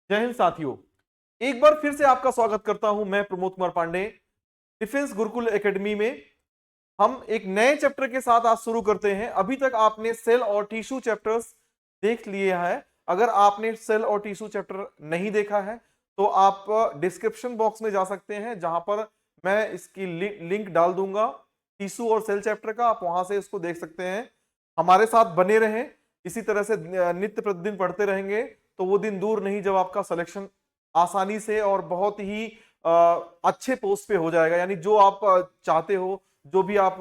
जय हिंद साथियों, एक बार फिर से आपका स्वागत करता हूं मैं प्रमोद कुमार पांडे डिफेंस गुरुकुल एकेडमी में। हम एक नए चैप्टर के साथ आज शुरू करते हैं। अभी तक आपने सेल और टिश्यू चैप्टर्स देख लिए है। अगर आपने सेल और टिश्यू चैप्टर नहीं देखा है तो आप डिस्क्रिप्शन बॉक्स में जा सकते हैं, जहां पर मैं इसकी लिंक डाल दूंगा टिश्यू और सेल चैप्टर का। आप वहां से इसको देख सकते हैं। हमारे साथ बने रहें, इसी तरह से नित्य प्रतिदिन पढ़ते रहेंगे तो वो दिन दूर नहीं जब आपका सिलेक्शन आसानी से और बहुत ही अच्छे पोस्ट पे हो जाएगा। यानी जो आप चाहते हो, जो भी आप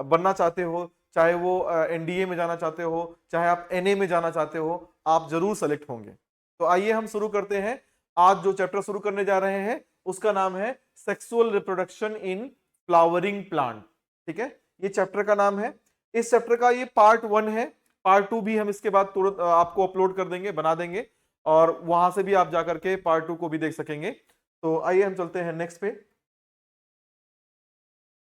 बनना चाहते हो, चाहे वो एनडीए में जाना चाहते हो, चाहे आप एनए में जाना चाहते हो, आप जरूर सेलेक्ट होंगे। तो आइए हम शुरू करते हैं। आज जो चैप्टर शुरू करने जा रहे हैं उसका नाम है sexual reproduction in flowering plant. ठीक है, ये चैप्टर का नाम है। इस चैप्टर का ये पार्ट 1 है। पार्ट 2 भी हम इसके बाद तुरंत आपको अपलोड कर देंगे, बना देंगे, और वहां से भी आप जाकर के पार्ट 2 को भी देख सकेंगे। तो आइए हम चलते हैं नेक्स्ट पे।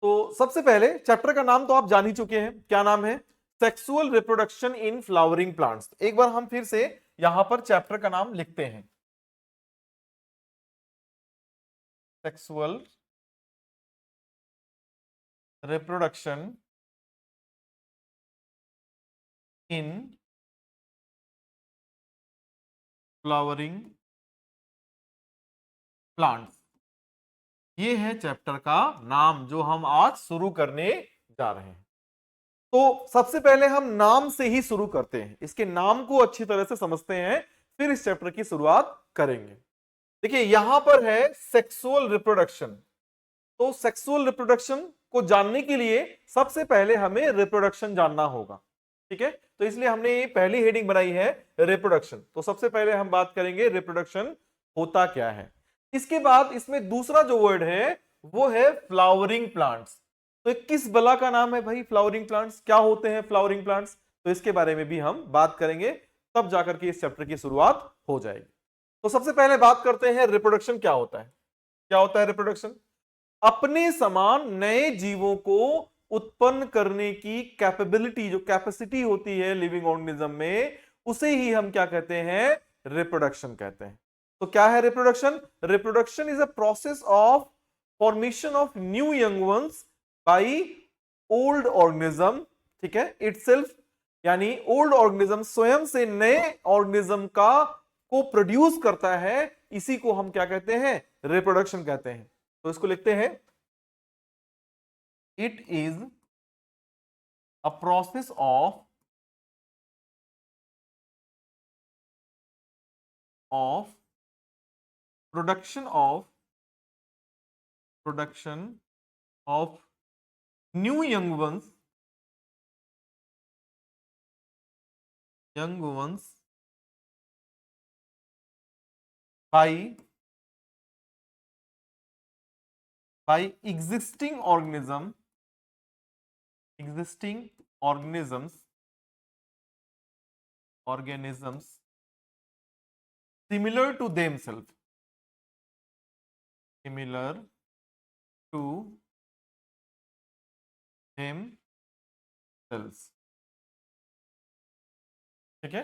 तो सबसे पहले चैप्टर का नाम तो आप जान ही चुके हैं, क्या नाम है? Sexual reproduction in flowering plants. एक बार हम फिर से यहां पर चैप्टर का नाम लिखते हैं, sexual reproduction in flowering plants. ये है चैप्टर का नाम जो हम आज शुरू करने जा रहे हैं। तो सबसे पहले हम नाम से ही शुरू करते हैं, इसके नाम को अच्छी तरह से समझते हैं, फिर इस चैप्टर की शुरुआत करेंगे। देखिए यहां पर है सेक्सुअल रिप्रोडक्शन। तो सेक्सुअल रिप्रोडक्शन को जानने के लिए सबसे पहले हमें रिप्रोडक्शन जानना होगा। ठीक है, तो इसलिए हमने ये पहली हेडिंग बनाई है रिप्रोडक्शन। तो सबसे पहले हम बात करेंगे रिप्रोडक्शन होता क्या है। इसके बाद इसमें दूसरा जो वर्ड है वो है फ्लावरिंग प्लांट्स। तो किस बला का नाम है भाई फ्लावरिंग प्लांट्स? क्या होते हैं फ्लावरिंग प्लांट्स? तो इसके बारे में भी हम बात करेंगे, तब जाकर के इस चैप्टर की शुरुआत हो जाएगी। तो सबसे पहले बात करते हैं रिप्रोडक्शन क्या होता है। क्या होता है रिप्रोडक्शन? अपने समान नए जीवों को उत्पन्न करने की कैपेबिलिटी, जो कैपेसिटी होती है लिविंग ऑर्गेनिज्म में, उसे ही हम क्या कहते हैं? रिप्रोडक्शन कहते हैं। तो क्या है reproduction? Reproduction is a process of formation of new young ones by old organism. ठीक है, इटसेल्फ, यानी ओल्ड ऑर्गेनिज्म स्वयं से नए ऑर्गेनिज्म का को प्रोड्यूस करता है, इसी को हम क्या कहते हैं? रिप्रोडक्शन कहते हैं। तो इसको लिखते हैं, it is a process of production of new young ones by existing organisms similar to themselves, similar to themselves। ठीक है,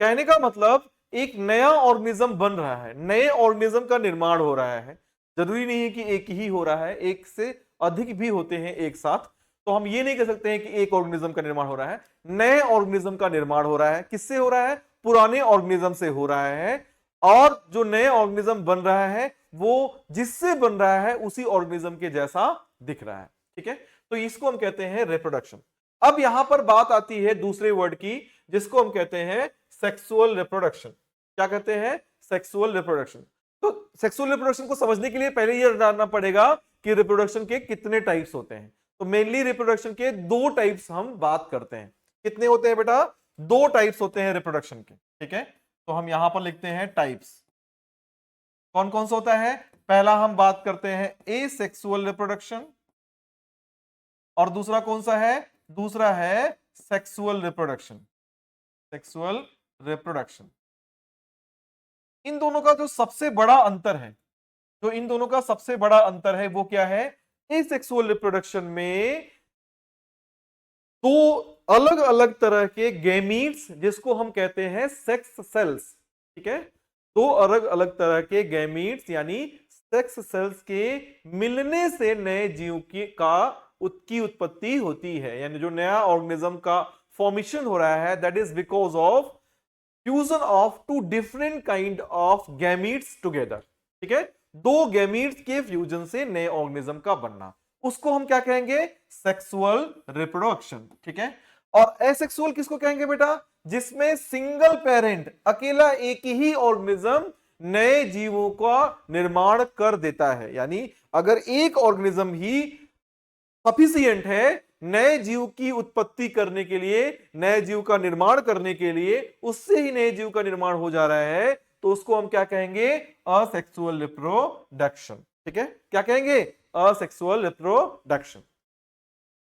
कहने का मतलब एक नया ऑर्गेनिज्म बन रहा है, नए ऑर्गेनिज्म का निर्माण हो रहा है। जरूरी नहीं है कि एक ही हो रहा है, एक से अधिक भी होते हैं एक साथ। तो हम ये नहीं कह सकते हैं कि एक ऑर्गेनिज्म का निर्माण हो रहा है, नए ऑर्गेनिज्म का निर्माण हो रहा है। किससे हो रहा है? पुराने ऑर्गेनिज्म से हो रहा है। और जो नए ऑर्गेनिज्म बन रहा है वो जिससे बन रहा है उसी ऑर्गेनिज्म के जैसा दिख रहा है। ठीक है, तो इसको हम कहते हैं रिप्रोडक्शन। अब यहां पर बात आती है दूसरे वर्ड की, जिसको हम कहते हैं सेक्सुअल रिप्रोडक्शन। क्या कहते हैं? Sexual reproduction. तो सेक्सुअल रिप्रोडक्शन को समझने के लिए पहले यह जानना पड़ेगा कि रिप्रोडक्शन के कितने टाइप्स होते हैं। तो मेनली रिप्रोडक्शन के दो टाइप्स हम बात करते हैं। कितने होते हैं बेटा? दो टाइप्स होते हैं रिप्रोडक्शन के। ठीक है, तो हम यहां पर लिखते हैं टाइप्स। कौन कौन सा होता है? पहला हम बात करते हैं एसेक्सुअल रिप्रोडक्शन, और दूसरा कौन सा है? दूसरा है सेक्सुअल रिप्रोडक्शन। Sexual reproduction. इन दोनों का जो सबसे बड़ा अंतर है, जो इन दोनों का सबसे बड़ा अंतर है वो क्या है? एसेक्सुअल रिप्रोडक्शन में दो अलग अलग तरह के गैमीट्स, जिसको हम कहते हैं सेक्स सेल्स। ठीक है, दो अलग अलग तरह के गैमीट्स यानी सेक्स सेल्स के मिलने से नए जीव की उत्पत्ति होती है, यानी जो नया ऑर्गेनिज्म का फॉर्मेशन हो रहा है, that is because of fusion of two different kind of gametes together. ठीक है, दो गैमीट्स के फ्यूजन से नए ऑर्गेनिज्म का बनना, उसको हम क्या कहेंगे? Sexual reproduction. ठीक है, और एसेक्सुअल किसको कहेंगे बेटा? जिसमें सिंगल पेरेंट, अकेला एक ही ऑर्गेनिज्म नए जीवों का निर्माण कर देता है, यानी अगर एक ऑर्गेनिज्म ही सफिशियंट है नए जीव की उत्पत्ति करने के लिए, नए जीव का निर्माण करने के लिए, उससे ही नए जीव का निर्माण हो जा रहा है, तो उसको हम क्या कहेंगे? Asexual reproduction. ठीक है, क्या कहेंगे? Asexual reproduction.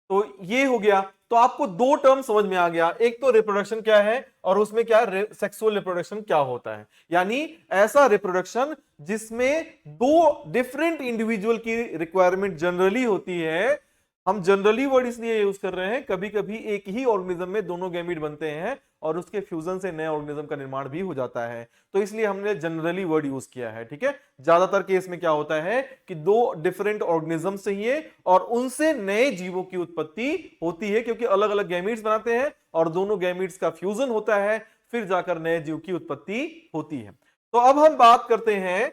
तो ये हो गया, तो आपको दो टर्म समझ में आ गया, एक तो रिप्रोडक्शन क्या है और उसमें क्या सेक्सुअल रिप्रोडक्शन क्या होता है, यानी ऐसा रिप्रोडक्शन जिसमें दो डिफरेंट इंडिविजुअल की रिक्वायरमेंट जनरली होती है। हम जनरली वर्ड इसलिए यूज कर रहे हैं, कभी कभी एक ही ऑर्गेनिज्म में दोनों गैमीट बनते हैं और उसके फ्यूजन से नए ऑर्गेनिज्म का निर्माण भी हो जाता है, तो इसलिए हमने जनरली वर्ड यूज किया है। ठीक है, ज्यादातर केस में क्या होता है कि दो डिफरेंट ऑर्गेनिज्म चाहिए और उनसे नए जीवों की उत्पत्ति होती है, क्योंकि अलग अलग गैमीट्स बनाते हैं और दोनों गैमीट्स का फ्यूजन होता है, फिर जाकर नए जीव की उत्पत्ति होती है। तो अब हम बात करते हैं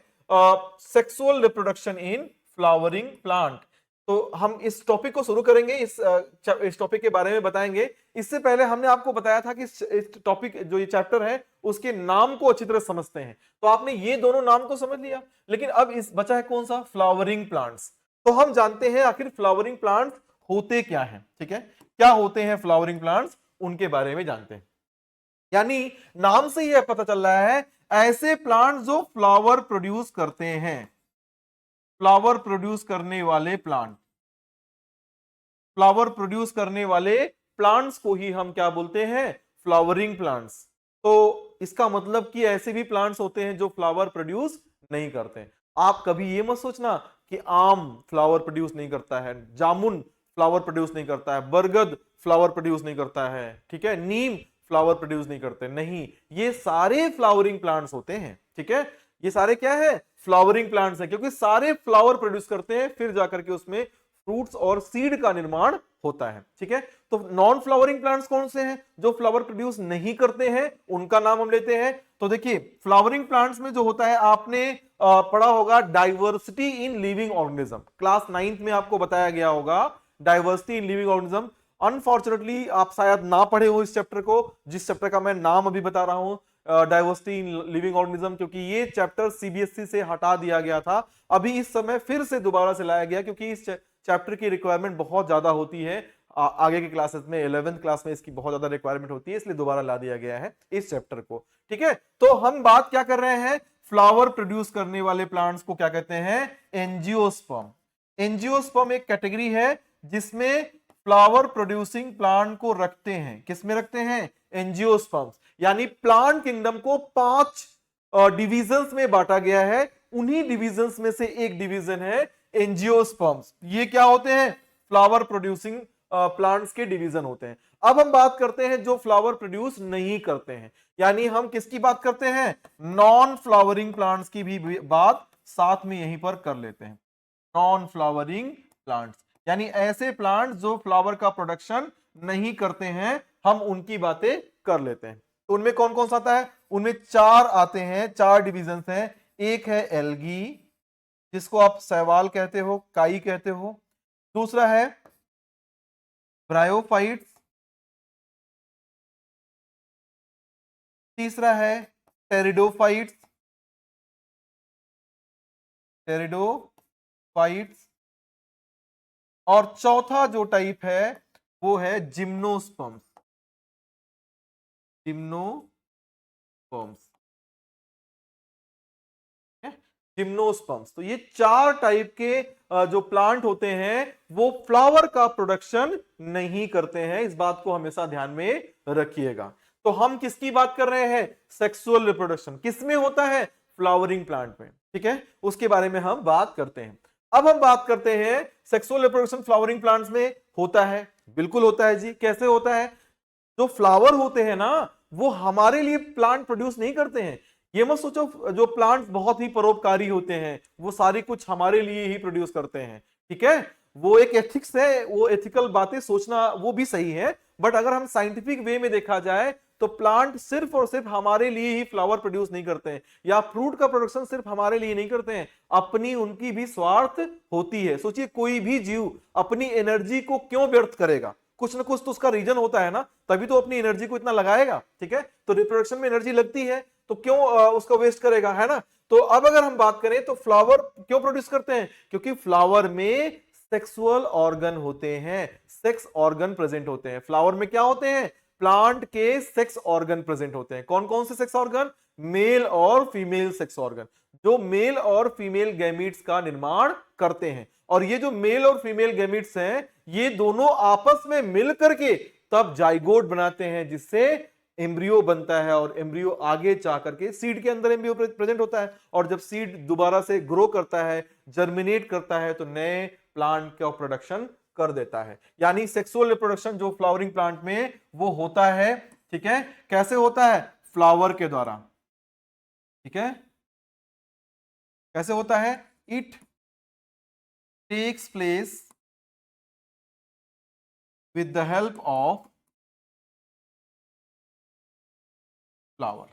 sexual reproduction in flowering plant. तो हम इस टॉपिक को शुरू करेंगे, इस टॉपिक के बारे में बताएंगे। इससे पहले हमने आपको बताया था कि इस टॉपिक जो ये चैप्टर है उसके नाम को अच्छी तरह समझते हैं, तो आपने ये दोनों नाम को समझ लिया, लेकिन अब इस बचा है कौन सा? Flowering plants. तो हम जानते हैं आखिर फ्लावरिंग प्लांट्स होते क्या हैं। ठीक है, क्या होते हैं फ्लावरिंग प्लांट्स, उनके बारे में जानते हैं। यानी नाम से यह पता चल रहा है ऐसे प्लांट जो फ्लावर प्रोड्यूस करते हैं, फ्लावर प्रोड्यूस करने वाले प्लांट, फ्लावर प्रोड्यूस करने वाले प्लांट्स को ही हम क्या बोलते हैं? Flowering plants. तो इसका मतलब कि ऐसे भी प्लांट्स होते हैं जो फ्लावर प्रोड्यूस नहीं करते। आप कभी ये मत सोचना कि आम फ्लावर प्रोड्यूस नहीं करता है, जामुन फ्लावर प्रोड्यूस नहीं करता है, बरगद फ्लावर प्रोड्यूस नहीं करता है, ठीक है, नीम फ्लावर प्रोड्यूस नहीं करते, नहीं, ये सारे फ्लावरिंग प्लांट्स होते हैं। ठीक है, ये सारे क्या है? फ्लावरिंग प्लांट्स है, क्योंकि सारे फ्लावर प्रोड्यूस करते हैं, फिर जाकर के उसमें फ्रूट्स और सीड का निर्माण होता है। ठीक है, तो नॉन फ्लावरिंग प्लांट्स कौन से हैं? जो फ्लावर प्रोड्यूस नहीं करते हैं, उनका नाम हम लेते हैं। तो देखिए, फ्लावरिंग प्लांट्स में जो होता है, आपने पढ़ा होगा diversity in living organism, class 9th में आपको बताया गया होगा diversity in living organism. Unfortunately आप शायद ना पढ़े हो इस चैप्टर को, जिस चैप्टर का मैं नाम अभी बता रहा हूं, डाइवर्सिटी इन लिविंग ऑर्गेनिज्म, क्योंकि ये चैप्टर सीबीएसई से हटा दिया गया था, अभी इस समय फिर से दोबारा से लाया गया, क्योंकि इस चैप्टर की रिक्वायरमेंट बहुत ज्यादा होती है। आगे के क्लासेस में 11th क्लास में इसकी बहुत ज्यादा रिक्वायरमेंट होती है, इसलिए दोबारा ला दिया गया है इस चैप्टर को। ठीक है, तो हम बात क्या कर रहे हैं? फ्लावर प्रोड्यूस करने वाले प्लांट्स को क्या कहते हैं? एंजियोस्पर्म। एंजियोस्पर्म एक कैटेगरी है जिसमें फ्लावर प्रोड्यूसिंग प्लांट को रखते हैं। किसमें रखते हैं? एंजियोस्पर्म्स। यानी प्लांट किंगडम को 5 डिविजन्स में बांटा गया है, उन्हीं डिविजन्स में से एक डिवीजन है एंजियोस्पर्म्स। ये क्या होते हैं? फ्लावर प्रोड्यूसिंग प्लांट्स के डिवीजन होते हैं। अब हम बात करते हैं जो फ्लावर प्रोड्यूस नहीं करते हैं, यानी हम किसकी बात करते हैं? नॉन फ्लावरिंग प्लांट्स की भी बात साथ में यहीं पर कर लेते हैं। नॉन फ्लावरिंग प्लांट्स यानी ऐसे प्लांट्स जो फ्लावर का प्रोडक्शन नहीं करते हैं, हम उनकी बातें कर लेते हैं। तो उनमें कौन कौन सा आता है? उनमें 4 आते हैं, 4 डिविजन्स हैं। एक है एल्गी, जिसको आप शैवाल कहते हो, काई कहते हो। दूसरा है ब्रायोफाइट्स। तीसरा है टेरिडोफाइट्स, टेरिडोफाइट्स। और चौथा जो टाइप है वो है जिम्नोस्पर्म्स, जिम्नोस्पर्म्स, जिम्नोस्पर्म्स। तो ये 4 टाइप के जो प्लांट होते हैं वो फ्लावर का प्रोडक्शन नहीं करते हैं, इस बात को हमेशा ध्यान में रखिएगा। तो हम किसकी बात कर रहे हैं? सेक्सुअल रिप्रोडक्शन किसमें होता है? फ्लावरिंग प्लांट में। ठीक है, उसके बारे में हम बात करते हैं। अब हम बात करते हैं सेक्सुअल रिप्रोडक्शन फ्लावरिंग प्लांट्स में होता है। बिल्कुल होता है जी। कैसे होता है? जो फ्लावर होते हैं ना, वो हमारे लिए प्लांट प्रोड्यूस नहीं करते हैं, ये मत सोचो जो प्लांट्स बहुत ही परोपकारी होते हैं वो सारी कुछ हमारे लिए ही प्रोड्यूस करते हैं, ठीक है। वो एक एथिक्स है, वो एथिकल बातें सोचना वो भी सही है, बट अगर हम साइंटिफिक वे में देखा जाए तो प्लांट सिर्फ और सिर्फ हमारे लिए ही फ्लावर प्रोड्यूस नहीं करते हैं, या फ्रूट का प्रोडक्शन सिर्फ हमारे लिए नहीं करते हैं, अपनी उनकी भी स्वार्थ होती है। सोचिए कोई भी जीव अपनी एनर्जी को क्यों व्यर्थ करेगा, कुछ ना कुछ तो उसका रीजन होता है ना, तभी तो अपनी एनर्जी को इतना लगाएगा, ठीक है। तो रिप्रोडक्शन में एनर्जी लगती है तो क्यों उसका वेस्ट करेगा, है ना। तो अब अगर हम बात करें तो फ्लावर क्यों प्रोड्यूस करते हैं, क्योंकि फ्लावर में सेक्सुअल ऑर्गन होते हैं, सेक्स ऑर्गन प्रेजेंट होते हैं। फ्लावर में क्या होते हैं, प्लांट के सेक्स ऑर्गन प्रेजेंट होते हैं। कौन कौन से सेक्स ऑर्गन, मेल और फीमेल सेक्स ऑर्गन, जो मेल और फीमेल गैमीट्स का निर्माण करते हैं। और ये जो मेल और फीमेल गैमीट्स हैं ये दोनों आपस में मिल करके तब जाइगोट बनाते हैं, जिससे एम्ब्रियो बनता है, और एम्ब्रियो आगे जा करके सीड के अंदर एम्ब्रियो प्रेजेंट होता है, और जब सीड दोबारा से ग्रो करता है, जर्मिनेट करता है, तो नए प्लांट का प्रोडक्शन कर देता है। यानी सेक्सुअल रिप्रोडक्शन जो फ्लावरिंग प्लांट में वो होता है, ठीक है। कैसे होता है, फ्लावर के द्वारा, ठीक है। कैसे होता है, it takes place with the help of flower.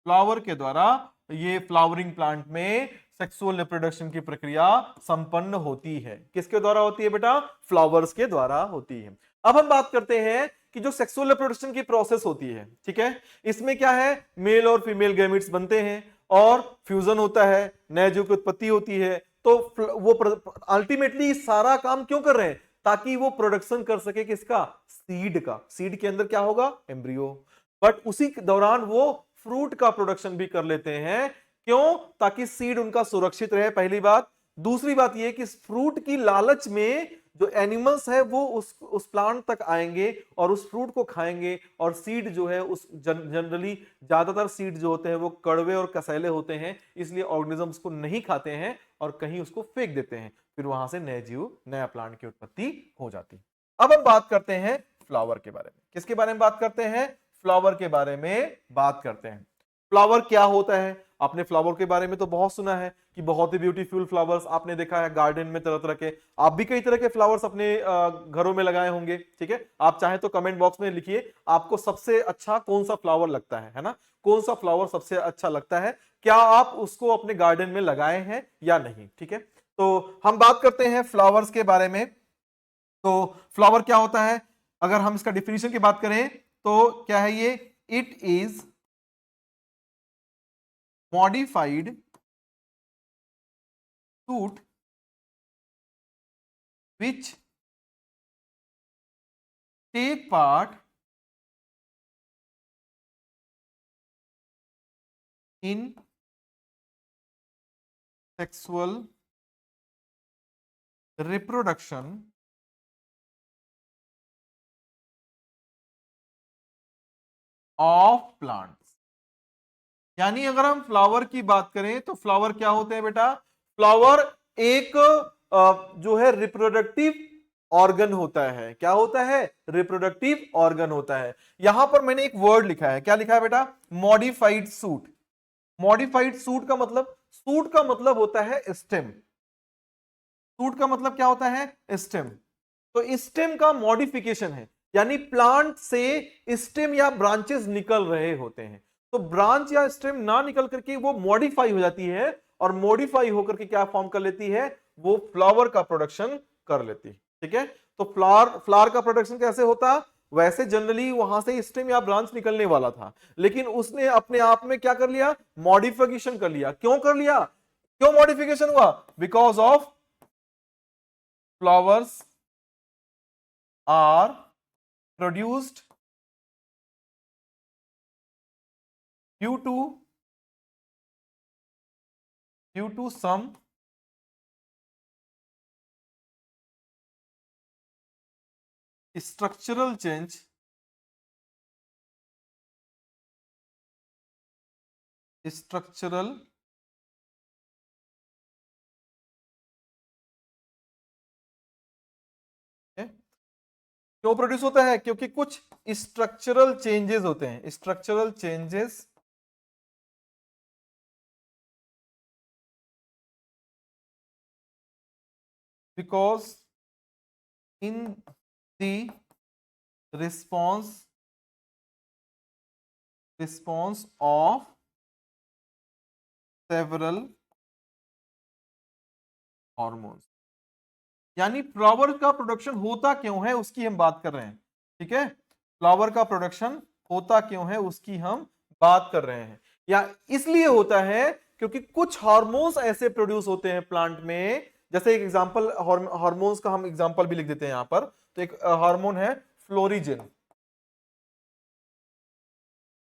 Flower के द्वारा ये फ्लावरिंग प्लांट में सेक्सुअल रिप्रोडक्शन की प्रक्रिया संपन्न होती है। किसके द्वारा होती है बेटा, फ्लावर्स के द्वारा होती है। अब हम बात करते हैं कि जो सेक्सुअल रिप्रोडक्शन की प्रोसेस होती है, ठीक है, इसमें क्या है, मेल और फीमेल गैमेट्स बनते हैं और फ्यूजन होता है, नए जीव की उत्पत्ति होती है। तो वो अल्टीमेटली सारा काम क्यों कर रहे हैं, ताकि वो प्रोडक्शन कर सके किसका, सीड का। सीड के अंदर क्या होगा, एम्ब्रियो। बट उसी दौरान वो फ्रूट का प्रोडक्शन भी कर लेते हैं, क्यों, ताकि सीड उनका सुरक्षित रहे, पहली बात। दूसरी बात यह कि फ्रूट की लालच में जो एनिमल्स है वो उस प्लांट तक आएंगे और उस फ्रूट को खाएंगे, और सीड जो है उस जनरली ज्यादातर सीड जो होते हैं वो कड़वे और कसैले होते हैं, इसलिए ऑर्गेनिजम्स को नहीं खाते हैं और कहीं उसको फेंक देते हैं, फिर वहां से नए जीव, नया प्लांट की उत्पत्ति हो जाती है। अब हम बात करते हैं फ्लावर के बारे में। किसके बारे में बात करते हैं, फ्लावर के बारे में बात करते हैं। फ्लावर क्या होता है, आपने फ्लावर के बारे में तो बहुत सुना है कि बहुत ही ब्यूटीफुल फ्लावर्स आपने देखा है गार्डन में तरह तरह के, आप भी कई तरह के फ्लावर्स अपने घरों में लगाए होंगे, ठीक है। आप चाहे तो कमेंट बॉक्स में लिखिए आपको सबसे अच्छा कौन सा फ्लावर लगता है ना, कौन सा फ्लावर सबसे अच्छा लगता है, क्या आप उसको अपने गार्डन में लगाए हैं या नहीं, ठीक है। तो हम बात करते हैं फ्लावर्स के बारे में। तो फ्लावर क्या होता है, अगर हम इसका डिफिनीशन की बात करें तो क्या है ये, it is modified suit which take part in sexual reproduction of plants। यानी अगर हम फ्लावर की बात करें तो फ्लावर क्या होते हैं बेटा, फ्लावर एक जो है रिप्रोडक्टिव ऑर्गन होता है। क्या होता है, रिप्रोडक्टिव ऑर्गन होता है। यहां पर मैंने एक वर्ड लिखा है, क्या लिखा है बेटा, मॉडिफाइड सूट। मॉडिफाइड सूट का मतलब, सूट का मतलब होता है स्टेम। सूट का मतलब क्या होता है, स्टेम। तो स्टेम का मॉडिफिकेशन है, यानी प्लांट से स्टेम या ब्रांचेस निकल रहे होते हैं। तो ब्रांच या स्टेम ना निकल करके वो मॉडिफाई हो जाती है, और मॉडिफाई होकर के क्या फॉर्म कर लेती है, वो फ्लावर का प्रोडक्शन कर लेती है, ठीक है। तो फ्लावर फ्लावर का प्रोडक्शन कैसे होता, वैसे जनरली वहां से स्टेम या ब्रांच निकलने वाला था, लेकिन उसने अपने आप में क्या कर लिया, मॉडिफिकेशन कर लिया। क्यों कर लिया, क्यों मॉडिफिकेशन हुआ, because of flowers are produced due to some structural change structural क्यों प्रोड्यूस होता है, क्योंकि कुछ स्ट्रक्चरल चेंजेस होते हैं, structural changes because in the response of several hormones. यानी फ्लावर का प्रोडक्शन होता क्यों है उसकी हम बात कर रहे हैं। ठीक है, फ्लावर का प्रोडक्शन होता क्यों है उसकी हम बात कर रहे हैं। या इसलिए होता है क्योंकि कुछ हार्मोन्स ऐसे प्रोड्यूस होते हैं प्लांट में, जैसे एक एग्जांपल हार्मोन्स का हम एग्जांपल भी लिख देते हैं यहां पर। तो एक हार्मोन है फ्लोरिजिन।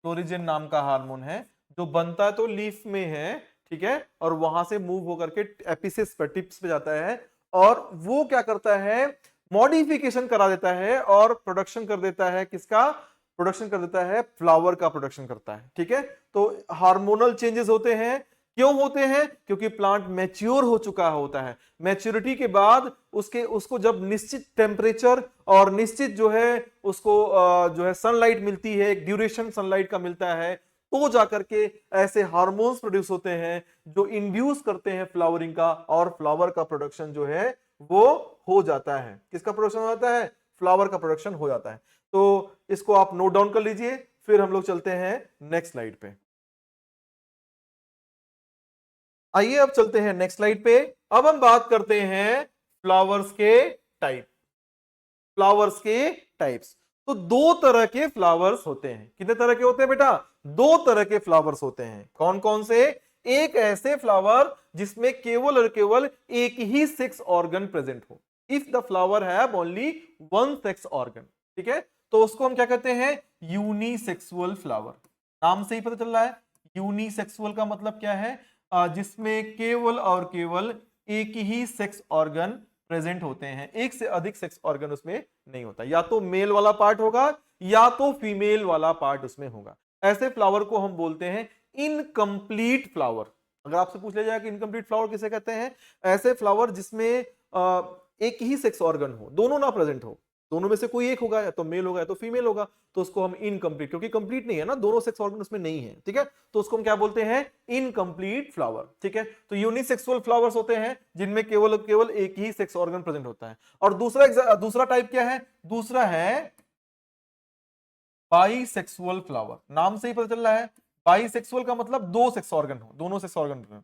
फ्लोरिजिन नाम का हार्मोन है जो बनता तो लीफ में है, ठीक है, और वहां से मूव होकर के एपिसिस पर, टिप्स पे जाता है, और वो क्या करता है, मॉडिफिकेशन करा देता है और प्रोडक्शन कर देता है, किसका प्रोडक्शन कर देता है, फ्लावर का प्रोडक्शन करता है। ठीक है, तो हार्मोनल चेंजेस होते हैं। क्यों होते हैं? क्योंकि प्लांट मैच्योर हो चुका होता है। मैच्योरिटी के बाद उसको जब निश्चित टेम्परेचर और निश्चित जो है उसको जो है सनलाइट मिलती है, एक ड्यूरेशन सनलाइट का मिलता है, तो जाकर के ऐसे हार्मोन्स प्रोड्यूस होते हैं जो इंड्यूस करते हैं फ्लावरिंग का, और फ्लावर का प्रोडक्शन जो है वो हो जाता है। किसका प्रोडक्शन हो जाता है? फ्लावर का प्रोडक्शन हो जाता है। तो इसको आप नोट डाउन कर लीजिए, फिर हम लोग चलते हैं नेक्स्ट स्लाइड पे। आइए अब चलते हैं नेक्स्ट स्लाइड पे। अब हम बात करते हैं फ्लावर्स के टाइप। फ्लावर्स के टाइप्स। तो दो तरह के फ्लावर्स होते हैं। कितने तरह के होते हैं बेटा? दो तरह के फ्लावर्स होते हैं। कौन कौन से? एक ऐसे फ्लावर जिसमें केवल और केवल एक ही सेक्स ऑर्गन प्रेजेंट हो, if the flower have only one sex organ. ठीक है, तो उसको हम क्या कहते हैं? Unisexual flower. नाम से ही पता चल रहा है, यूनिसेक्सुअल का मतलब क्या है? जिसमें केवल और केवल एक ही सेक्स ऑर्गन प्रेजेंट होते हैं, एक से अधिक सेक्स ऑर्गन उसमें नहीं होता। या तो मेल वाला पार्ट होगा या तो फीमेल वाला पार्ट उसमें होगा। ऐसे फ्लावर को हम बोलते हैं इनकम्प्लीट फ्लावर। अगर आपसे पूछ लिया जाए कि इनकम्प्लीट फ्लावर किसे कहते हैं, ऐसे फ्लावर जिसमें एक ही सेक्स ऑर्गन हो, दोनों ना प्रेजेंट हो, दोनों में से कोई एक होगा, या तो मेल होगा या तो फीमेल होगा, तो उसको हम इनकम्प्लीट, क्योंकि कंप्लीट नहीं है ना, दोनों सेक्स ऑर्गन उसमें नहीं है। ठीक है, तो उसको हम क्या बोलते हैं? Incomplete flower. ठीक है, तो यूनिसेक्सुअल फ्लावर्स होते हैं जिनमें केवल केवल एक ही सेक्स ऑर्गन प्रेजेंट होता है। और दूसरा टाइप क्या है? दूसरा है बाइसेक्सुअल फ्लावर। नाम से ही पता चल रहा है, बाइसेक्सुअल का मतलब दो सेक्स ऑर्गन हो, दोनों sex organ.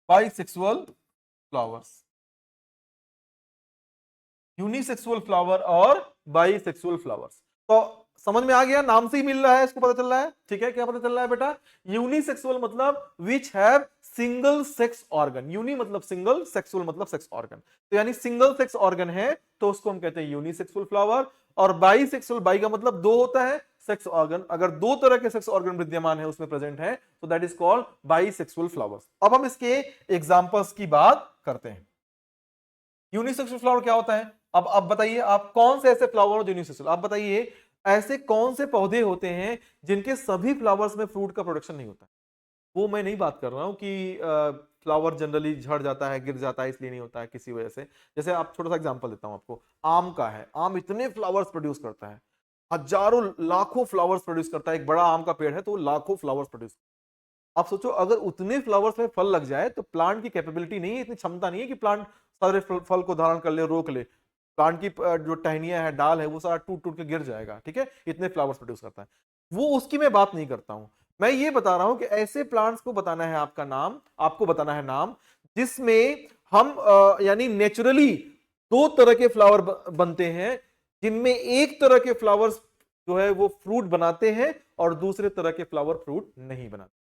Bisexual flowers, unisexual flower और बाइसेक्सुअल फ्लावर्स। तो समझ में आ गया, नाम से ही मिल रहा है, इसको पता चल रहा है। ठीक है, क्या पता चल रहा है बेटा? यूनिसेक्सुअल मतलब which have single sex organ. Uni मतलब सिंगल, सेक्सुअल मतलब सेक्स ऑर्गन। तो यानी सिंगल सेक्स ऑर्गन है तो उसको हम कहते हैं यूनिसेक्सुअल फ्लावर। और बाइसेक्सुअल, बाई का मतलब दो होता है, सेक्स ऑर्गन, अगर दो तरह के सेक्स ऑर्गन विद्यमान है उसमें प्रेजेंट है, तो that is called bisexual flowers. अब हम इसके एग्जांपल्स की बात करते हैं। यूनिसेक्सुअल फ्लावर क्या होता है? अब बताइए, आप कौन से ऐसे फ्लावर हो जो यूनिसेक्सुअल? आप बताइए, ऐसे कौन से पौधे होते हैं जिनके सभी फ्लावर्स में फ्रूट का प्रोडक्शन नहीं होता? वो मैं नहीं बात कर रहा हूं कि फ्लावर जनरली झड़ जाता है, गिर जाता है, इसलिए नहीं होता है किसी वजह से। जैसे आप छोटा सा एग्जांपल देता हूं आपको, आम का है। आम इतने फ्लावर्स प्रोड्यूस करता है, हजारों लाखों फ्लावर्स प्रोड्यूस करता है। एक बड़ा आम का पेड़ है तो वो लाखों फ्लावर्स प्रोड्यूस। आप सोचो, अगर उतने फ्लावर्स में फल लग जाए तो प्लांट की कैपेबिलिटी नहीं है, इतनी क्षमता नहीं है कि प्लांट सारे फल को धारण कर ले, रोक ले। प्लांट की जो टहनियां है, डाल है, वो सारा टूट टूट के गिर जाएगा। ठीक है, इतने फ्लावर्स प्रोड्यूस करता है वो, उसकी मैं बात नहीं करता हूं। मैं ये बता रहा हूं कि ऐसे प्लांट्स को बताना है आपका नाम, आपको बताना है नाम, जिसमें हम यानी नेचुरली दो तरह के फ्लावर बनते हैं, जिनमें एक तरह के फ्लावर्स जो है वो फ्रूट बनाते हैं और दूसरे तरह के फ्लावर फ्रूट नहीं बनाते।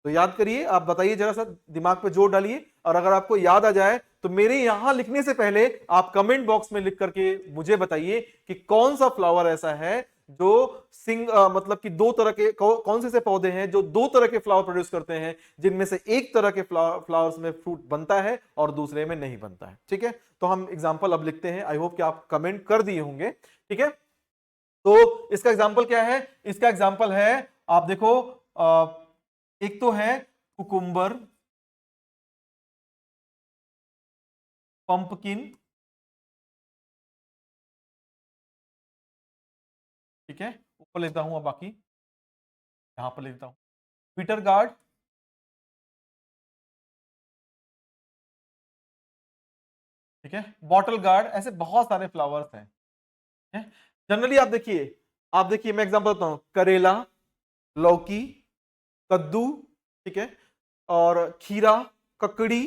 तो याद करिए, आप बताइए, जरा सा दिमाग पे जोर डालिए, और अगर आपको याद आ जाए तो मेरे यहां लिखने से पहले आप कमेंट बॉक्स में लिख करके मुझे बताइए कि कौन सा फ्लावर ऐसा है जो मतलब कि दो तरह के, कौन से पौधे हैं जो दो तरह के फ्लावर प्रोड्यूस करते हैं, जिनमें से एक तरह के फ्लावर्स में फ्रूट बनता है और दूसरे में नहीं बनता है। ठीक है, तो हम एग्जाम्पल अब लिखते हैं। आई होप कि आप कमेंट कर दिए होंगे। ठीक है, तो इसका एग्जाम्पल क्या है? इसका एग्जाम्पल है, आप देखो, एक तो है कुकुम्बर, पंपकिन, ठीक है, ऊपर लेता हूं, अब बाकी यहां पर लेता हूं, पीटर गार्ड, ठीक है, बॉटल गार्ड, ऐसे बहुत सारे फ्लावर्स हैं। जनरली आप देखिए मैं एग्जांपल देता हूं, करेला, लौकी, कद्दू, ठीक है, और खीरा, ककड़ी,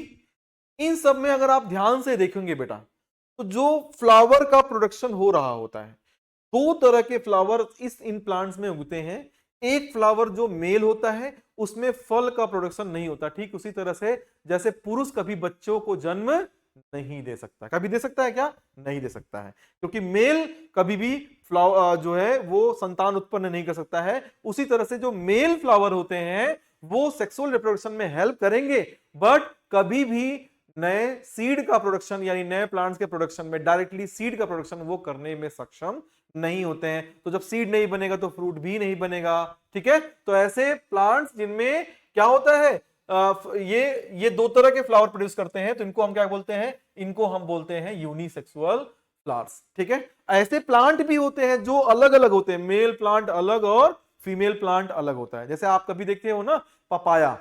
इन सब में अगर आप ध्यान से देखेंगे बेटा, तो जो फ्लावर का प्रोडक्शन हो रहा होता है, दो तरह के फ्लावर इस इन प्लांट्स में उगते हैं। एक फ्लावर जो मेल होता है उसमें फल का प्रोडक्शन नहीं होता, ठीक उसी तरह से जैसे पुरुष कभी बच्चों को जन्म नहीं दे सकता। कभी दे सकता है क्या? नहीं दे सकता है, क्योंकि मेल कभी भी फ्लावर जो है वो संतान उत्पन्न नहीं कर सकता है। उसी तरह से जो मेल फ्लावर होते हैं वो सेक्सुअल रिप्रोडक्शन में हेल्प करेंगे, बट कभी भी नए सीड का प्रोडक्शन यानी नए प्लांट्स के प्रोडक्शन में डायरेक्टली सीड का प्रोडक्शन वो करने में सक्षम नहीं होते हैं। तो जब सीड नहीं बनेगा तो फ्रूट भी नहीं बनेगा। ठीक है, तो ऐसे प्लांट्स जिनमें क्या होता है, ये दो तरह के फ्लावर प्रोड्यूस करते हैं, तो इनको हम क्या बोलते हैं? इनको हम बोलते हैं यूनिसेक्सुअल फ्लावर्स। ठीक है, ऐसे प्लांट भी होते हैं जो अलग अलग होते हैं, मेल प्लांट अलग और फीमेल प्लांट अलग होता है। जैसे आप कभी देखते हो ना पपाया,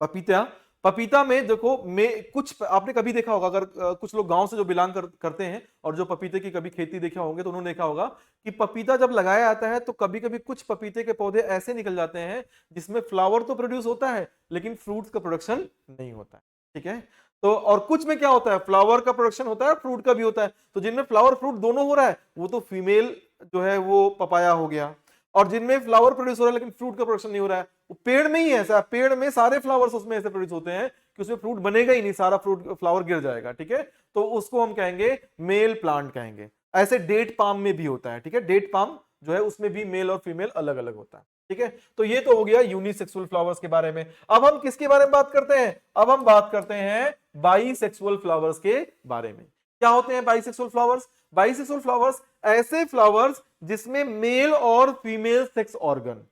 पपीता, पपीता में देखो में कुछ आपने कभी देखा होगा, अगर कुछ लोग गांव से जो बिलोंग करते हैं और जो पपीते की कभी खेती देखा होंगे तो उन्होंने देखा होगा कि पपीता जब लगाया जाता है तो कभी कभी कुछ पपीते के पौधे ऐसे निकल जाते हैं जिसमें फ्लावर तो प्रोड्यूस होता है लेकिन फ्रूट्स का प्रोडक्शन नहीं होता है। ठीक है, तो और कुछ में क्या होता है, फ्लावर का प्रोडक्शन होता है, फ्रूट का भी होता है। तो जिनमें फ्लावर फ्रूट दोनों हो रहा है वो तो फीमेल जो है वो पपाया हो गया, और जिनमें फ्लावर प्रोड्यूस हो रहा है लेकिन फ्रूट का प्रोडक्शन नहीं हो रहा है, पेड़ में ही ऐसा, पेड़ में सारे फ्लावर्स उसमें ऐसे प्रोड्यूस होते हैं कि उसमें फ्रूट बनेगा ही नहीं, सारा फ्रूट फ्लावर गिर जाएगा। ठीक है, तो उसको हम कहेंगे मेल प्लांट कहेंगे। ऐसे डेट पाम में भी होता है। ठीक है, डेट पाम जो है उसमें भी मेल और फीमेल अलग अलग होता है। ठीक है, तो ये तो हो गया यूनिसेक्सुअल फ्लावर्स के बारे में। अब हम किसके बारे में बात करते हैं? अब हम बात करते हैं बाइसेक्सुअल फ्लावर्स के बारे में। क्या होते हैं बाइसेक्सुअल फ्लावर्स? बाइसेक्सुअल फ्लावर्स ऐसे फ्लावर्स जिसमें मेल और फीमेल सेक्स ऑर्गन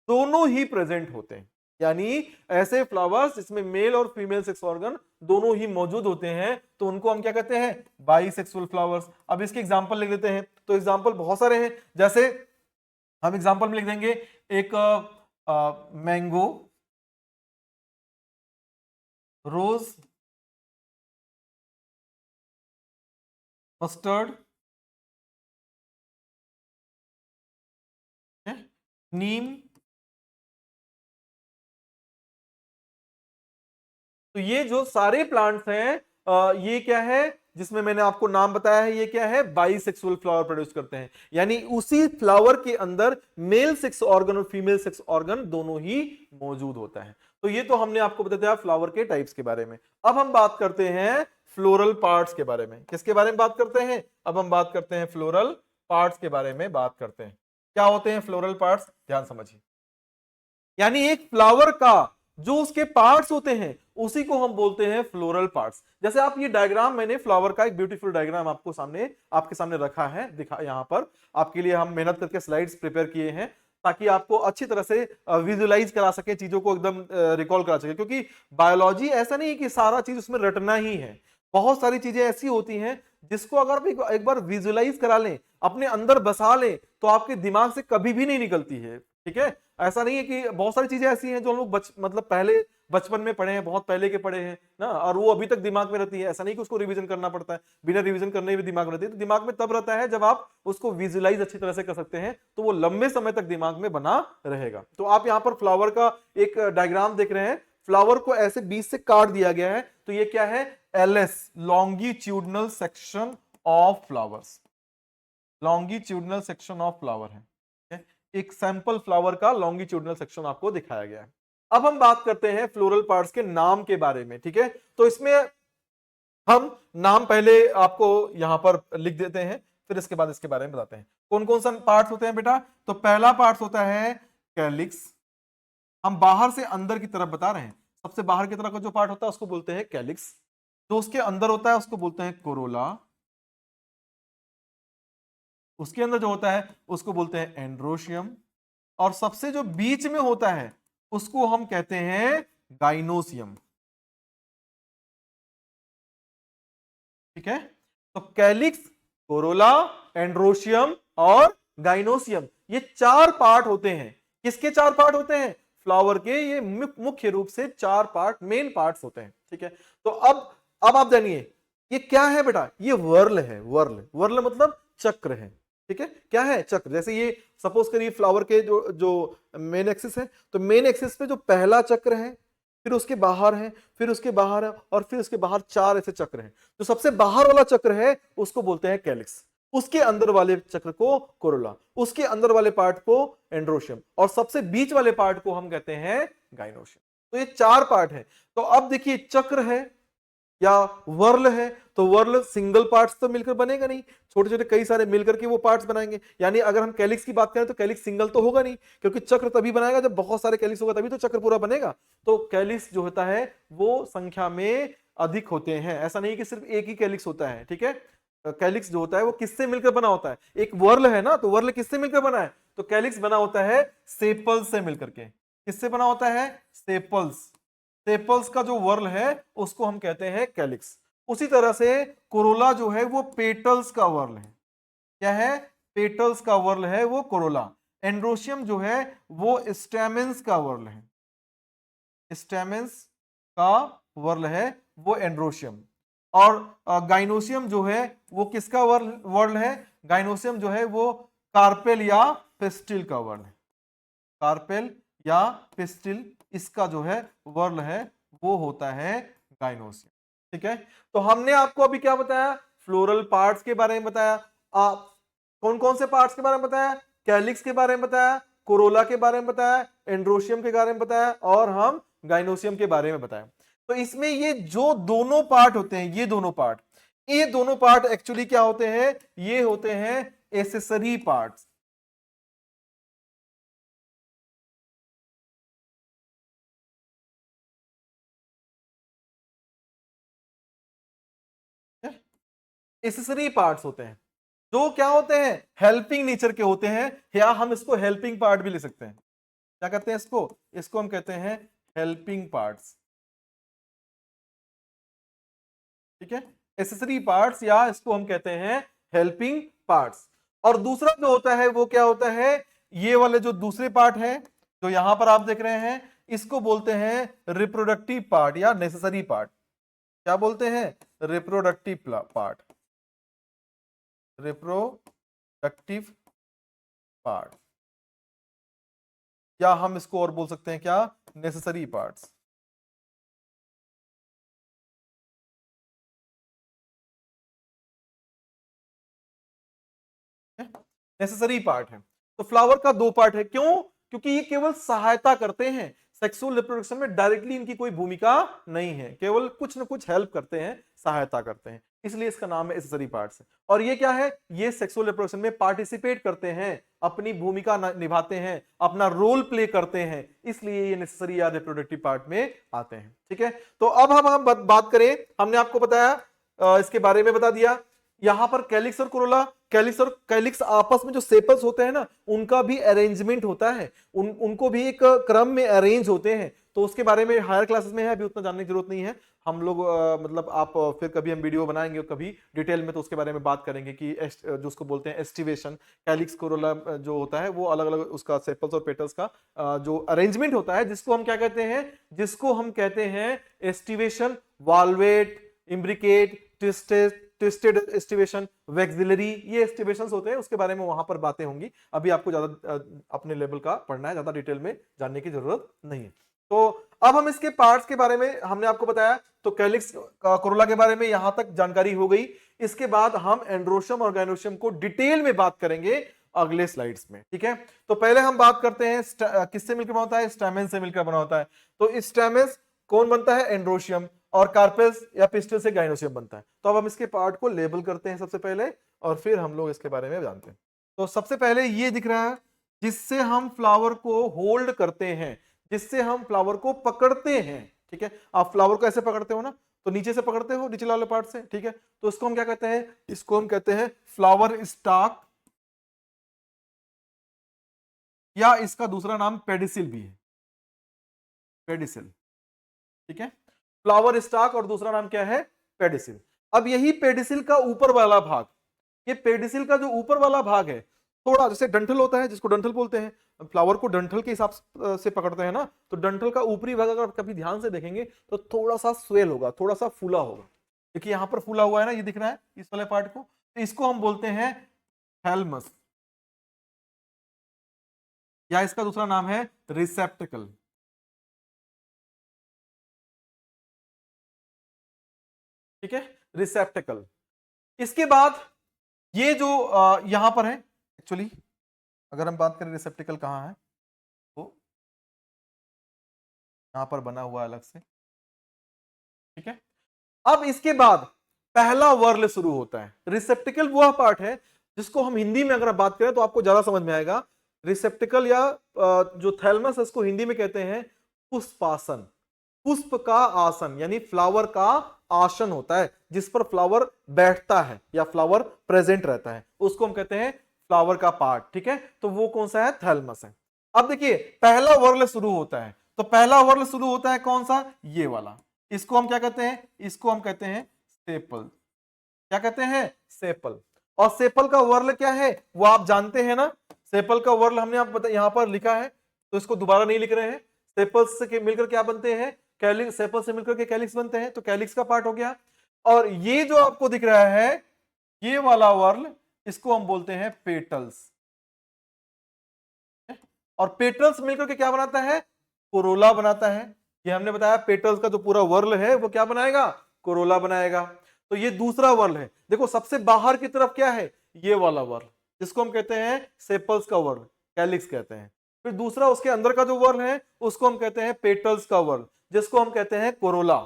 दोनों ही प्रेजेंट होते हैं, यानी ऐसे फ्लावर्स जिसमें मेल और फीमेल सेक्स ऑर्गन दोनों ही मौजूद होते हैं, तो उनको हम क्या कहते हैं? Bisexual flowers. अब इसके एग्जांपल लिख देते हैं, तो एग्जांपल बहुत सारे हैं। जैसे हम एग्जांपल में लिख देंगे एक मैंगो, रोज, मस्टर्ड, नीम। तो ये जो सारे प्लांट्स हैं ये क्या है जिसमें मैंने आपको नाम बताया है, ये क्या है? बाइसेक्सुअल फ्लावर प्रोड्यूस करते हैं, यानी उसी फ्लावर के अंदर मेल सेक्स ऑर्गन और फीमेल सेक्स ऑर्गन दोनों ही मौजूद होता है। तो ये तो हमने आपको बता दिया फ्लावर के टाइप्स के बारे में। अब हम बात करते हैं फ्लोरल पार्ट्स के बारे में। किसके बारे में बात करते हैं? अब हम बात करते हैं फ्लोरल पार्ट्स के बारे में बात करते हैं। क्या होते हैं फ्लोरल पार्ट्स? ध्यान समझिए, यानी एक फ्लावर का जो उसके पार्ट्स होते हैं उसी को हम बोलते हैं फ्लोरल पार्ट्स। जैसे आप ये डायग्राम, मैंने फ्लावर का एक ब्यूटीफुल डायग्राम आपके सामने रखा है, दिखा यहां पर आपके लिए हम मेहनत करके स्लाइड्स प्रिपेयर किए हैं ताकि आपको अच्छी तरह से विजुअलाइज करा सके, चीजों को एकदम रिकॉल करा सके। क्योंकि बायोलॉजी ऐसा नहीं है कि सारा चीज उसमें रटना ही है, बहुत सारी चीजें ऐसी होती हैं जिसको अगर आप एक बार विजुअलाइज करा लें, अपने अंदर बसा लें, तो आपके दिमाग से कभी भी नहीं निकलती है। ठीक है, ऐसा नहीं है कि बहुत सारी चीजें ऐसी हैं जो हम लोग मतलब पहले बचपन में पढ़े हैं, बहुत पहले के पढ़े हैं ना, और वो अभी तक दिमाग में रहती है। ऐसा नहीं कि उसको रिवीजन करना पड़ता है, बिना रिवीजन करने भी दिमाग में रहती है। तो दिमाग में तब रहता है जब आप उसको विजुअलाइज अच्छी तरह से कर सकते हैं, तो वो लंबे समय तक दिमाग में बना रहेगा। तो आप यहाँ पर फ्लावर का एक डायग्राम देख रहे हैं, फ्लावर को ऐसे बीच से काट दिया गया है, तो ये क्या है? LS, longitudinal section of flowers, longitudinal section of flower है। एक सैंपल फ्लावर का लॉन्गिट्यूडनल सेक्शन आपको दिखाया गया है। अब हम बात करते हैं फ्लोरल पार्ट्स के नाम के बारे में। ठीक है, तो इसमें हम नाम पहले आपको यहां पर लिख देते हैं, फिर इसके बाद इसके बारे में बताते हैं कौन कौन सा पार्ट्स होते हैं बेटा। तो पहला पार्ट होता है कैलिक्स। हम बाहर से अंदर की तरफ बता रहे हैं, सबसे बाहर की तरफ का जो पार्ट होता है उसको बोलते हैं कैलिक्स। जो उसके अंदर होता है उसको बोलते हैं कोरोला। उसके अंदर जो होता है उसको बोलते हैं एंड्रोशियम, और सबसे जो बीच में होता है उसको हम कहते हैं गाइनोसियम। ठीक है, तो कैलिक्स, कोरोला, एंड्रोशियम और गाइनोसियम, ये चार पार्ट होते हैं। किसके चार पार्ट होते हैं? फ्लावर के। ये मुख्य रूप से चार पार्ट, मेन पार्ट्स होते हैं। ठीक है, तो अब आप जानिए ये क्या है बेटा, ये वर्ल है, वर्ल, वर्ल मतलब चक्र है, ठीक है, क्या है, चक्र। जैसे ये सपोज करिए फ्लावर के जो जो मेन एक्सिस है, तो मेन एक्सिस पे जो पहला चक्र है, फिर उसके बाहर है, फिर उसके बाहर है, और फिर उसके बाहर 4 ऐसे चक्र हैं। जो सबसे बाहर वाला चक्र है उसको बोलते हैं कैलिक्स, उसके अंदर वाले चक्र को कोरोला, उसके अंदर वाले पार्ट को एंड्रोशियम, और सबसे बीच वाले पार्ट को हम कहते हैं गाइनोशियम। तो ये 4 पार्ट है। तो अब देखिए चक्र है या वर्ल है, तो वर्ल सिंगल पार्ट्स तो मिलकर बनेगा नहीं, छोटे छोटे कई सारे मिलकर के वो पार्ट्स बनाएंगे। यानी अगर हम कैलिक्स की बात करें तो कैलिक्स सिंगल तो होगा नहीं, क्योंकि चक्र तभी बनाएगा जब बहुत सारे कैलिक्स होगा, तभी तो चक्र पूरा बनेगा। तो कैलिक्स जो होता है वो संख्या में अधिक होते हैं, ऐसा नहीं कि सिर्फ एक ही कैलिक्स होता है, ठीक है। कैलिक्स जो होता है वो किससे मिलकर बना होता है, एक वर्ल है ना, तो वर्ल किससे मिलकर बना है, तो कैलिक्स बना होता है सेपल्स से मिलकर के। किससे बना होता है, सेपल्स, सेपल्स का जो वर्ल है उसको हम कहते हैं कैलिक्स। उसी तरह से कोरोला जो है वो पेटल्स का वर्ल है, क्या है, पेटल्स का वर्ल है वो कोरोला। एंड्रोशियम जो है वो स्टेमेंस का वर्ल है, स्टेमेंस का वर्ल है वो एंड्रोशियम। और गाइनोशियम जो है वो किसका वर्ल है, गाइनोशियम जो है वो कार्पेल या पिस्टिल का वर्ल है, कार्पेल या पिस्टिल, इसका जो है वर्ल है वो होता है गाइनोसियम, ठीक है। तो हमने आपको अभी क्या बताया, फ्लोरल पार्ट्स के बारे में बताया, आप कौन कौन से पार्ट्स के बारे में बताया, कैलिक्स के बारे में बताया, कोरोला के बारे में बताया, एंड्रोशियम के बारे में बताया, और हम गाइनोसियम के बारे में बताया। तो इसमें ये जो दोनों पार्ट होते हैं, ये दोनों पार्ट एक्चुअली क्या होते हैं, ये होते हैं एसेसरी पार्ट्स। एसेसरी पार्ट्स होते हैं, जो क्या होते हैं, हेल्पिंग नेचर के होते हैं, या हम इसको हेल्पिंग पार्ट भी ले सकते हैं। क्या कहते हैं इसको, इसको हम कहते हैं हेल्पिंग पार्ट्स, ठीक है। एसेसरी पार्ट्स या इसको हम कहते हैं हेल्पिंग पार्ट्स। और दूसरा जो होता है वो क्या होता है, ये वाले जो दूसरे पार्ट है जो यहां पर आप देख रहे हैं, इसको बोलते हैं रिप्रोडक्टिव पार्ट या नेसेसरी पार्ट। क्या बोलते हैं, रिप्रोडक्टिव पार्ट, रिप्रोडक्टिव पार्ट, या हम इसको और बोल सकते हैं क्या, नेसेसरी पार्ट्स। नेसेसरी पार्ट है। तो फ्लावर का 2 पार्ट है, क्यों, क्योंकि ये केवल सहायता करते हैं, सेक्सुअल रिप्रोडक्शन में डायरेक्टली इनकी कोई भूमिका नहीं है, केवल कुछ ना कुछ हेल्प करते हैं, सहायता करते हैं, इसलिए इसका नाम है एसेसरी पार्ट्स। और ये क्या है, ये सेक्सुअल रिप्रोडक्शन में पार्टिसिपेट करते हैं, अपनी भूमिका निभाते हैं, अपना रोल प्ले करते हैं, इसलिए ये नेसेसरी या रिप्रोडक्टिव पार्ट में आते हैं, ठीक है। तो अब हम बात करें, हमने आपको बताया, इसके बारे में बता दिया, यहां पर कैलिक्स और कोरोला, कैलिक्स और कैलिक्स आपस में जो सेपल्स होते हैं ना, उनका भी अरेंजमेंट होता है, उनको भी एक क्रम में अरेंज होते हैं। तो उसके बारे में हायर क्लासेस में है, अभी उतना जानने की जरूरत नहीं है। हम लोग मतलब आप फिर कभी हम वीडियो बनाएंगे कभी डिटेल में, तो उसके बारे में बात करेंगे कि जो उसको बोलते हैं एस्टिवेशन, कैलिक्स कोरोला जो होता है वो अलग अलग उसका सेपल्स और पेटल्स का जो अरेंजमेंट होता है, जिसको हम क्या कहते हैं, जिसको हम कहते हैं aestivation, valvate, imbricate, twisted aestivation, vexillary, ये एस्टिवेशंस होते हैं, उसके बारे में वहां पर बातें होंगी। अभी आपको ज्यादा अपने लेवल का पढ़ना है, ज्यादा डिटेल में जानने की जरूरत नहीं है। तो अब हम इसके पार्ट्स के बारे में हमने आपको बताया, तो कैलिक्स कोरोला के बारे में यहां तक जानकारी हो गई। इसके बाद हम एंड्रोशियम और गाइनोशियम को डिटेल में बात करेंगे अगले स्लाइड्स में, ठीक है। तो पहले हम बात करते हैं किससे मिलकर बना होता है, स्टेमेन से मिलकर बना होता है। तो स्टेमेन कौन बनता है, एंड्रोशियम, और कार्पेल्स या पिस्टल से गाइनोशियम बनता है। तो अब हम इसके पार्ट को लेबल करते हैं सबसे पहले, और फिर हम लोग इसके बारे में जानते हैं। तो सबसे पहले ये दिख रहा है, जिससे हम फ्लावर को होल्ड करते हैं, जिससे हम फ्लावर को पकड़ते हैं, ठीक है। आप फ्लावर को ऐसे पकड़ते हो ना, तो नीचे से पकड़ते हो, नीचे वाले पार्ट से, ठीक है। तो इसको हम क्या कहते हैं, इसको हम कहते हैं फ्लावर स्टॉक, या इसका दूसरा नाम पेडिसिल भी है, पेडिसिल, ठीक है। फ्लावर स्टॉक और दूसरा नाम क्या है, पेडिसिल। अब यही पेडिसिल का ऊपर वाला भाग, ये पेडिसिल का जो ऊपर वाला भाग है, थोड़ा जैसे डंठल होता है, जिसको डंठल बोलते हैं, फ्लावर को डंठल के हिसाब से पकड़ते हैं ना, तो डंठल का ऊपरी भाग अगर कभी ध्यान से देखेंगे तो थोड़ा सा स्वेल होगा, थोड़ा सा फूला होगा, देखिए यहां पर फूला हुआ है ना, ये दिख रहा है इस वाले पार्ट को, तो इसको हम बोलते हैं थैलमस, या इसका दूसरा नाम है रिसेप्टिकल। ठीक है, रिसेप्टिकल। इसके बाद ये जो यहां पर है, एक्चुअली अगर हम बात करें रिसेप्टिकल कहां है, तो यहां पर बना हुआ है अलग से। ठीक है, अब इसके बाद पहला वर्ल शुरू होता है। रिसेप्टिकल वह पार्ट है जिसको हम हिंदी में अगर बात करें तो आपको ज्यादा समझ में आएगा। रिसेप्टिकल या जो थैलमस है इसको हिंदी में कहते हैं पुष्पासन। पुष्प का आसन यानी फ्लावर का आसन होता है, जिस पर फ्लावर बैठता है या फ्लावर प्रेजेंट रहता है, उसको हम कहते हैं फ्लावर का पार्ट। ठीक है, तो वो कौन सा है, थैलमस है। अब देखिए पहला वर्ल शुरू होता है, तो पहला वर्ल शुरू होता है कौन सा, ये वाला। इसको हम क्या कहते हैं, इसको हम कहते हैं सेपल। क्या कहते हैं, सेपल। और सेपल का वर्ल क्या है वो आप जानते हैं ना, सेपल का वर्ल हमने आप यहां पर लिखा है, तो इसको दोबारा नहीं लिख रहे हैं। सेपल्स से मिलकर क्या बनते हैं, कैलिक्स। सेपल से मिलकर के कैलिक्स बनते हैं, तो कैलिक्स का पार्ट हो गया। और ये जो आपको दिख रहा है ये वाला वर्ल, इसको हम बोलते हैं पेटल्स। और पेटल्स मिलकर के क्या बनाता है, कोरोला बनाता है। ये हमने बताया पेटल्स का जो पूरा वर्ल है वो क्या बनाएगा, कोरोला बनाएगा। तो ये दूसरा वर्ल है। देखो सबसे बाहर की तरफ क्या है, ये वाला वर्ल, जिसको हम कहते हैं सेपल्स का वर्ल, कैलिक्स कहते हैं। फिर दूसरा उसके अंदर का जो वर्ल है उसको हम कहते हैं पेटल्स का वर्ल, जिसको हम कहते हैं कोरोला।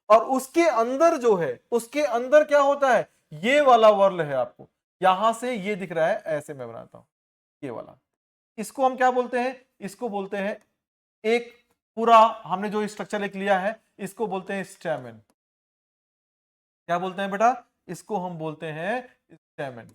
और उसके अंदर जो है, उसके अंदर क्या होता है, ये वाला वर्ल है। आपको यहां से ये दिख रहा है, ऐसे मैं बनाता हूं, ये वाला। इसको हम क्या बोलते हैं, इसको बोलते हैं एक पूरा, हमने जो स्ट्रक्चर एक लिया है इसको बोलते हैं स्टैमेन। क्या बोलते हैं बेटा, इसको हम बोलते हैं स्टैमेन।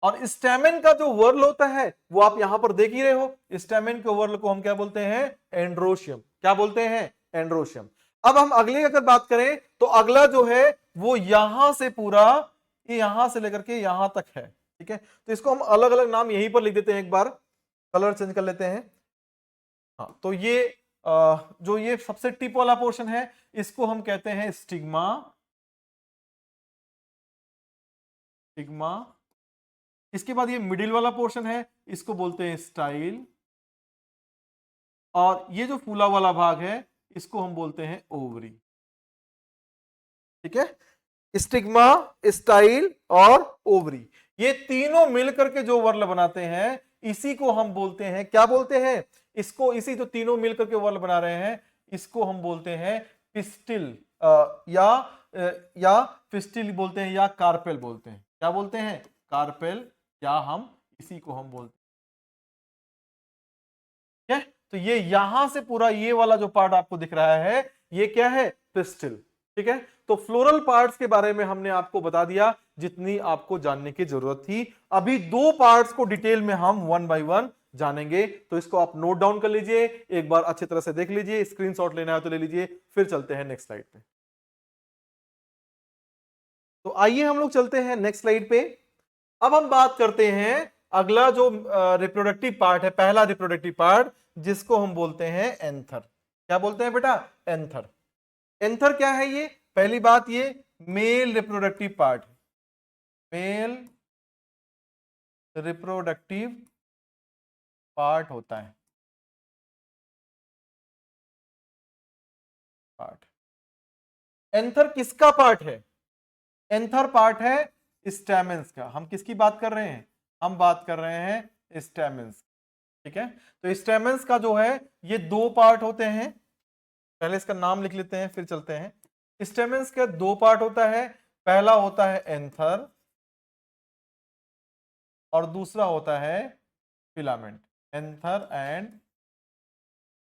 और स्टैमेन का जो वर्ल होता है वो आप यहां पर देख ही रहे हो। स्टैमेन के वर्ल को हम क्या बोलते हैं, एंड्रोशियम। क्या बोलते हैं, एंड्रोशियम। अब हम अगले अगर बात करें तो अगला जो है वो यहां से पूरा, ये यहां से लेकर के यहां तक है। ठीक है, तो इसको हम अलग अलग नाम यहीं पर लिख देते हैं, एक बार कलर चेंज कर लेते हैं। हाँ, तो ये जो ये सबसे टिप वाला पोर्शन है इसको हम कहते हैं स्टिग्मा। स्टिग्मा। इसके बाद ये मिडिल वाला पोर्शन है, इसको बोलते हैं स्टाइल। और ये जो फूला वाला भाग है इसको हम बोलते हैं ओवरी। ठीक है, स्टिग्मा, स्टाइल और ओवरी, ये तीनों मिलकर के जो वर्ल बनाते हैं इसी को हम बोलते हैं, क्या बोलते हैं इसको, इसी जो तीनों मिलकर के वर्ल बना रहे हैं इसको हम बोलते हैं पिस्टिल, या पिस्टिल बोलते हैं, या कार्पेल बोलते हैं। क्या बोलते हैं, कार्पेल, या हम इसी को हम बोलते हैं। तो ये यहां से पूरा ये वाला जो पार्ट आपको दिख रहा है ये क्या है, पिस्टिल। ठीक है, तो फ्लोरल पार्ट्स के बारे में हमने आपको बता दिया जितनी आपको जानने की जरूरत थी। अभी दो पार्ट्स को डिटेल में हम वन बाय वन जानेंगे, तो इसको आप नोट डाउन कर लीजिए, एक बार अच्छी तरह से देख लीजिए, स्क्रीनशॉट लेना है तो ले लीजिए। फिर चलते हैं नेक्स्ट स्लाइड पे। तो आइए हम लोग चलते हैं नेक्स्ट स्लाइड पे। अब हम बात करते हैं अगला जो रिप्रोडक्टिव पार्ट है, पहला रिप्रोडक्टिव पार्ट, जिसको हम बोलते हैं एंथर। क्या बोलते हैं बेटा, एंथर। एंथर क्या है, ये पहली बात ये male reproductive part, male reproductive part होता है, पार्ट। एंथर किसका पार्ट है, एंथर पार्ट है स्टैमेंस का। हम किसकी बात कर रहे हैं, हम बात कर रहे हैं स्टैमेंस। ठीक है, तो स्टैमेंस का जो है ये दो पार्ट होते हैं। पहले इसका नाम लिख लेते हैं फिर चलते हैं। स्टेमेंस के दो पार्ट होता है, पहला होता है एंथर और दूसरा होता है फिलामेंट। एंथर एंड,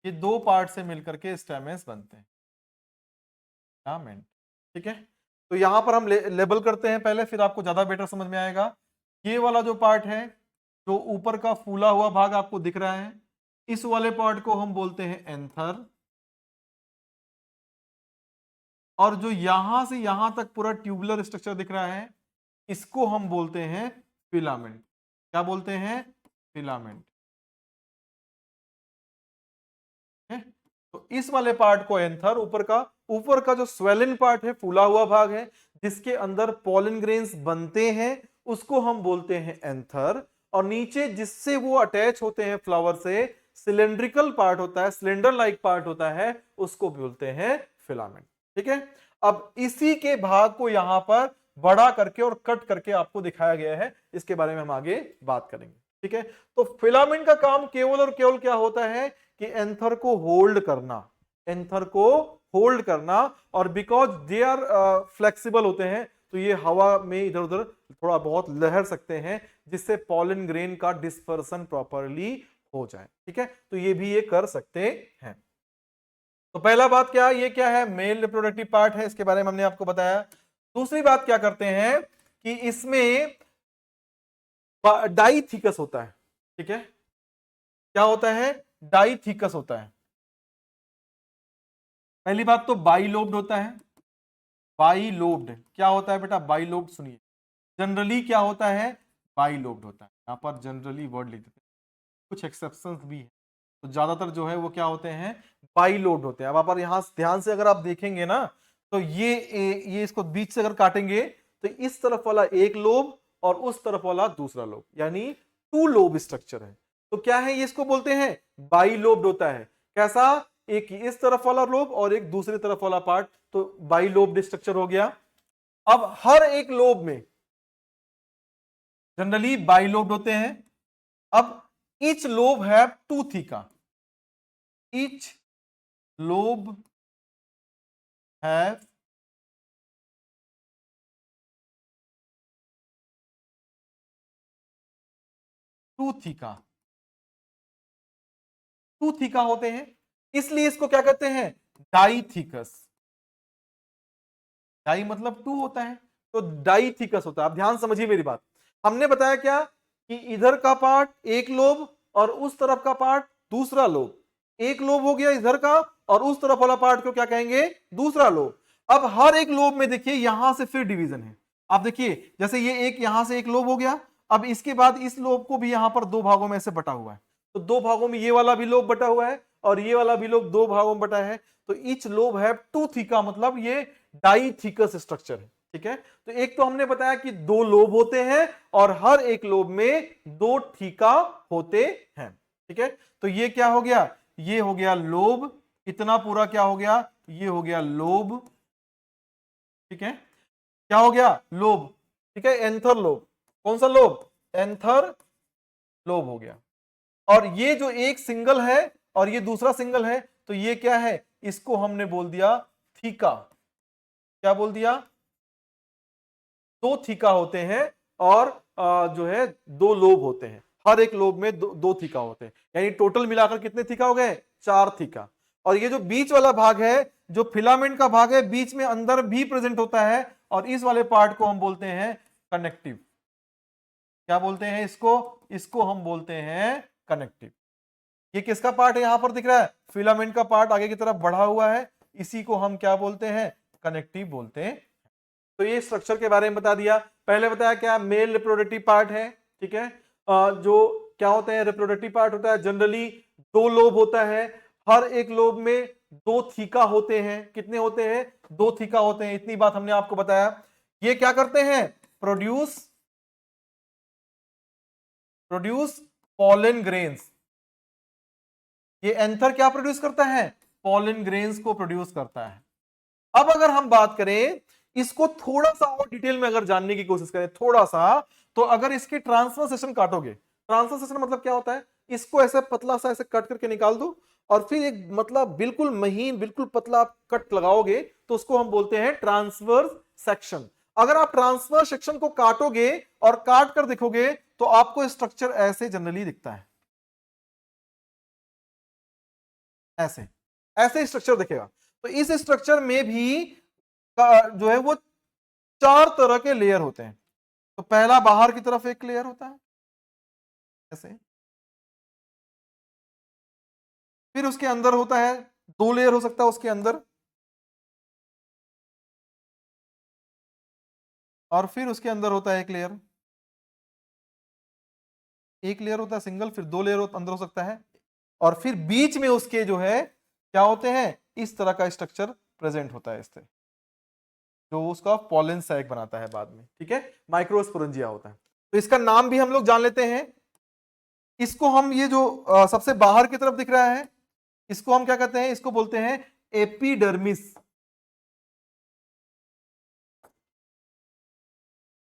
ये दो पार्ट से मिलकर के स्टेमेंस बनते हैं, फिलामेंट। ठीक है, तो यहां पर हम लेबल करते हैं पहले, फिर आपको ज्यादा बेटर समझ में आएगा। ये वाला जो पार्ट है, जो ऊपर का फूला हुआ भाग आपको दिख रहा है, इस वाले पार्ट को हम बोलते हैं एंथर। और जो यहां से यहां तक पूरा ट्यूबुलर स्ट्रक्चर दिख रहा है इसको हम बोलते हैं फिलामेंट। क्या बोलते हैं, फिलामेंट। तो इस वाले पार्ट को एंथर ऊपर का, ऊपर का जो स्वेलिन पार्ट है, फूला हुआ भाग है, जिसके अंदर पॉलन ग्रेन्स बनते हैं, उसको हम बोलते हैं एंथर। और नीचे जिससे वो अटैच होते हैं फ्लावर से, सिलेंड्रिकल पार्ट होता है, सिलेंडर लाइक पार्ट होता है, उसको बोलते हैं फिलामेंट। ठीक है, अब इसी के भाग को यहां पर बड़ा करके और कट करके आपको दिखाया गया है, इसके बारे में हम आगे बात करेंगे। ठीक है, तो फिलामेंट का काम केवल और केवल क्या होता है कि एंथर को होल्ड करना, एंथर को होल्ड करना। और बिकॉज दे आर फ्लेक्सिबल होते हैं, तो ये हवा में इधर उधर थोड़ा बहुत लहर सकते हैं, जिससे पॉलन ग्रेन का डिस्पर्सन प्रॉपरली हो जाए। ठीक है, तो ये भी ये कर सकते हैं। तो पहला बात क्या, ये क्या है, मेल रिप्रोडक्टिव पार्ट है, इसके बारे में हमने आपको बताया। दूसरी बात क्या करते हैं कि इसमें डाइथिकस होता है। ठीक है, क्या होता है, डाइथिकस होता है। पहली बात तो बाइलोब्ड होता है। बाइलोब्ड क्या होता है बेटा, बाइलोब्ड सुनिए, जनरली क्या होता है, बाइलोब्ड होता है। यहां पर जनरली वर्ड लिख देते हैं, कुछ एक्सेप्शंस भी है, तो ज्यादातर जो है वो क्या होते हैं, बाइलोब्ड होते हैं। अब आप यहां ध्यान से अगर आप देखेंगे ना, तो ये इसको बीच से अगर काटेंगे, तो इस तरफ वाला एक लोब और उस तरफ वाला दूसरा लोब, यानी टू लोब स्ट्रक्चर है। तो क्या है, ये इसको बोलते हैं बाइलोब्ड होता है। कैसा, एक इस तरफ वाला लोब और एक दूसरी तरफ वाला पार्ट, तो बाइलोब्ड स्ट्रक्चर हो गया। अब हर एक लोब में जनरली बाइलोब्ड होते हैं। अब each lobe have two theca, each lobe have two theca, two theca होते हैं, इसलिए इसको क्या कहते हैं, डाइथिकस। डाई मतलब टू होता है, तो डाइथिकस होता है। आप ध्यान समझिए मेरी बात, हमने बताया क्या कि इधर का पार्ट एक लोब और उस तरफ का पार्ट दूसरा लोब, एक लोब हो गया इधर का और उस तरफ वाला पार्ट को क्या कहेंगे, दूसरा लोब। अब हर एक लोब में देखिए यहां से फिर डिवीजन है। आप देखिए जैसे ये एक यहां से एक लोब हो गया, अब इसके बाद इस लोब को भी यहां पर दो भागों में से बटा हुआ है, तो दो भागों में ये वाला भी लोब बटा हुआ है और ये वाला भी लोब दो भागों में बटा है। तो each lobe have two theca, मतलब ये डाइथिकस स्ट्रक्चर है। ठीक है, तो एक तो हमने बताया कि दो लोब होते हैं और हर एक लोब में दो थीका होते हैं। ठीक है, तो ये क्या हो गया, ये हो गया लोब, इतना पूरा क्या हो गया, ये हो गया लोब। ठीक है, क्या हो गया, लोब। ठीक है, एंथर लोब, कौन सा लोब, एंथर लोब हो गया। और ये जो एक सिंगल है और ये दूसरा सिंगल है, तो ये क्या है, इसको हमने बोल दिया थीका। क्या बोल दिया, दो थीका होते हैं और जो है दो लोब होते हैं, हर एक लोब में दो थीका होते हैं, यानी टोटल मिलाकर कितने थीका हो गए, चार थीका। और ये जो बीच वाला भाग है, जो फिलामेंट का भाग है, बीच में अंदर भी प्रेजेंट होता है, और इस वाले पार्ट को हम बोलते हैं कनेक्टिव। क्या बोलते हैं इसको, इसको हम बोलते हैं कनेक्टिव। ये किसका पार्ट है, यहां पर दिख रहा है, फिलामेंट का पार्ट आगे की तरफ बढ़ा हुआ है, इसी को हम क्या बोलते हैं, कनेक्टिव बोलते हैं। तो ये स्ट्रक्चर के बारे में बता दिया। पहले बताया क्या, मेल रिप्रोडक्टिव पार्ट है। ठीक है, जो क्या होते हैं, रिप्रोडक्टिव पार्ट होता है, जनरली दो लोब होता है, हर एक लोब में दो थीका होते हैं। कितने होते हैं, दो थीका होते हैं, इतनी बात हमने आपको बताया। ये क्या करते हैं, प्रोड्यूस प्रोड्यूस पॉलन ग्रेन्स। ये एंथर क्या प्रोड्यूस करता है, पॉलन ग्रेन्स को प्रोड्यूस करता है। अब अगर हम बात करें इसको थोड़ा सा और डिटेल में अगर जानने की कोशिश करें थोड़ा सा, तो अगर इसके ट्रांसफर सेशन काटोगे, ट्रांसफर सेशन मतलब क्या होता है, इसको ऐसे पतला सा ऐसे कट करके निकाल दो और फिर एक मतलब बिल्कुल महीन बिल्कुल पतला आप कट लगाओगे, तो उसको हम बोलते हैं ट्रांसवर्स सेक्शन। अगर आप ट्रांसफर सेक्शन को काटोगे और काट कर देखोगे, तो आपको स्ट्रक्चर ऐसे जनरली दिखता है, ऐसे ऐसे स्ट्रक्चर दिखेगा। तो इस स्ट्रक्चर में भी जो है वो चार तरह के लेयर होते हैं। तो पहला बाहर की तरफ एक लेयर होता है ऐसे, फिर उसके अंदर होता है, दो लेयर हो सकता है उसके अंदर, और फिर उसके अंदर होता है एक लेयर, एक लेयर होता है सिंगल, फिर दो लेयर अंदर हो सकता है, और फिर बीच में उसके जो है क्या होते हैं, इस तरह का स्ट्रक्चर प्रेजेंट होता है इस तरह, जो उसका पॉलन सैक बनाता है बाद में, ठीक है, माइक्रोस्पोरेंजिया होता है। तो इसका नाम भी हम लोग जान लेते हैं। इसको हम ये जो सबसे बाहर की तरफ दिख रहा है, इसको हम क्या कहते हैं, इसको बोलते हैं एपिडर्मिस।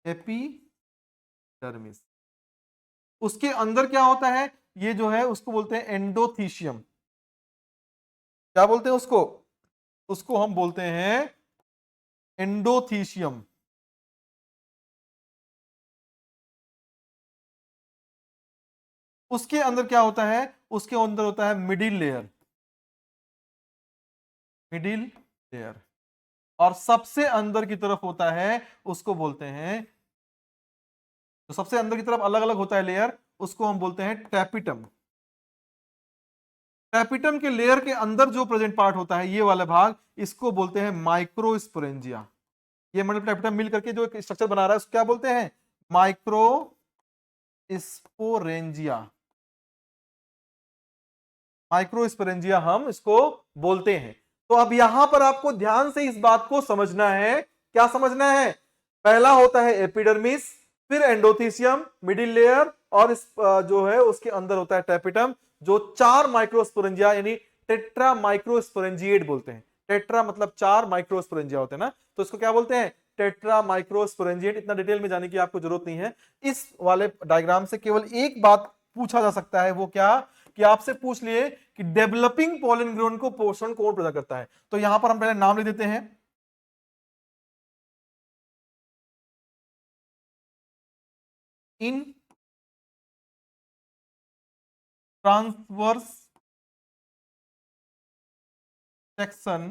एपिडर्मिस। उसके अंदर क्या होता है, ये जो है उसको बोलते हैं एंडोथीशियम। क्या बोलते हैं उसको, उसको हम बोलते हैं एंडोथीशियम। उसके अंदर क्या होता है, उसके अंदर होता है मिडिल लेयर। Middle layer. और सबसे अंदर की तरफ होता है, उसको बोलते हैं, तो सबसे अंदर की तरफ अलग अलग होता है लेयर, उसको हम बोलते हैं टैपिटम। टैपिटम के लेयर के अंदर जो प्रेजेंट पार्ट होता है, ये वाला भाग, इसको बोलते हैं माइक्रोस्पोरेंजिया। ये मतलब टैपिटम मिल करके जो एक स्ट्रक्चर बना रहा है, उसको क्या बोलते हैं, माइक्रोस्पोरेंजिया। माइक्रोस्पोरेंजिया हम इसको बोलते हैं। तो अब यहां पर आपको ध्यान से इस बात को समझना है। क्या समझना है, पहला होता है एपिडर्मिस, फिर एंडोथीसियम, मिडिल लेयर, और इस जो है उसके अंदर होता है टैपिटम, जो 4 माइक्रोस्पोरेंजिया यानी टेट्रा माइक्रोस्पोरेंजिएट बोलते हैं। टेट्रा मतलब 4 माइक्रोस्पोरेंजिया होते हैं ना, तो इसको क्या बोलते हैं, टेट्रा माइक्रोस्पोरेंजिएट। इतना डिटेल में जाने की आपको जरूरत नहीं है। इस वाले डायग्राम से केवल एक बात पूछा जा सकता है, वो क्या, कि आपसे पूछ लिए कि डेवलपिंग पोलन ग्रेन को पोषण कौन प्रदान करता है। तो यहां पर हम पहले नाम लिख देते हैं, in transverse section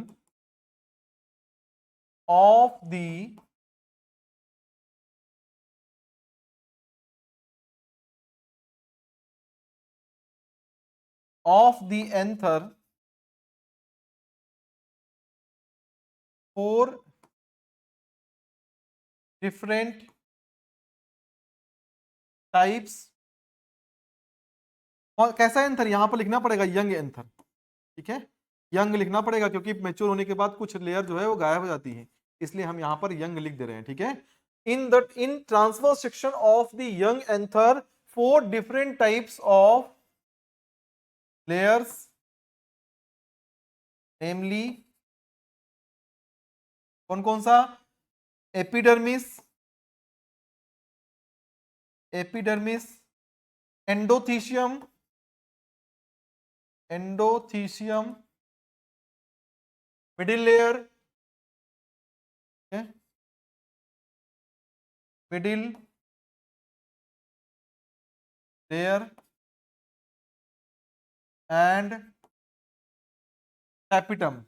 of the anther four different types. और कैसा एंथर, यहां पर लिखना पड़ेगा यंग एंथर, ठीक है, यंग लिखना पड़ेगा क्योंकि मैच्योर होने के बाद कुछ लेयर जो है वो गायब हो जाती है, इसलिए हम यहां पर यंग लिख दे रहे हैं, ठीक है। In transfer section of the young anther 4 different types of layers, namely कौन कौन सा, epidermis, epidermis, endothecium, endothecium, middle layer, middle layer, and tapetum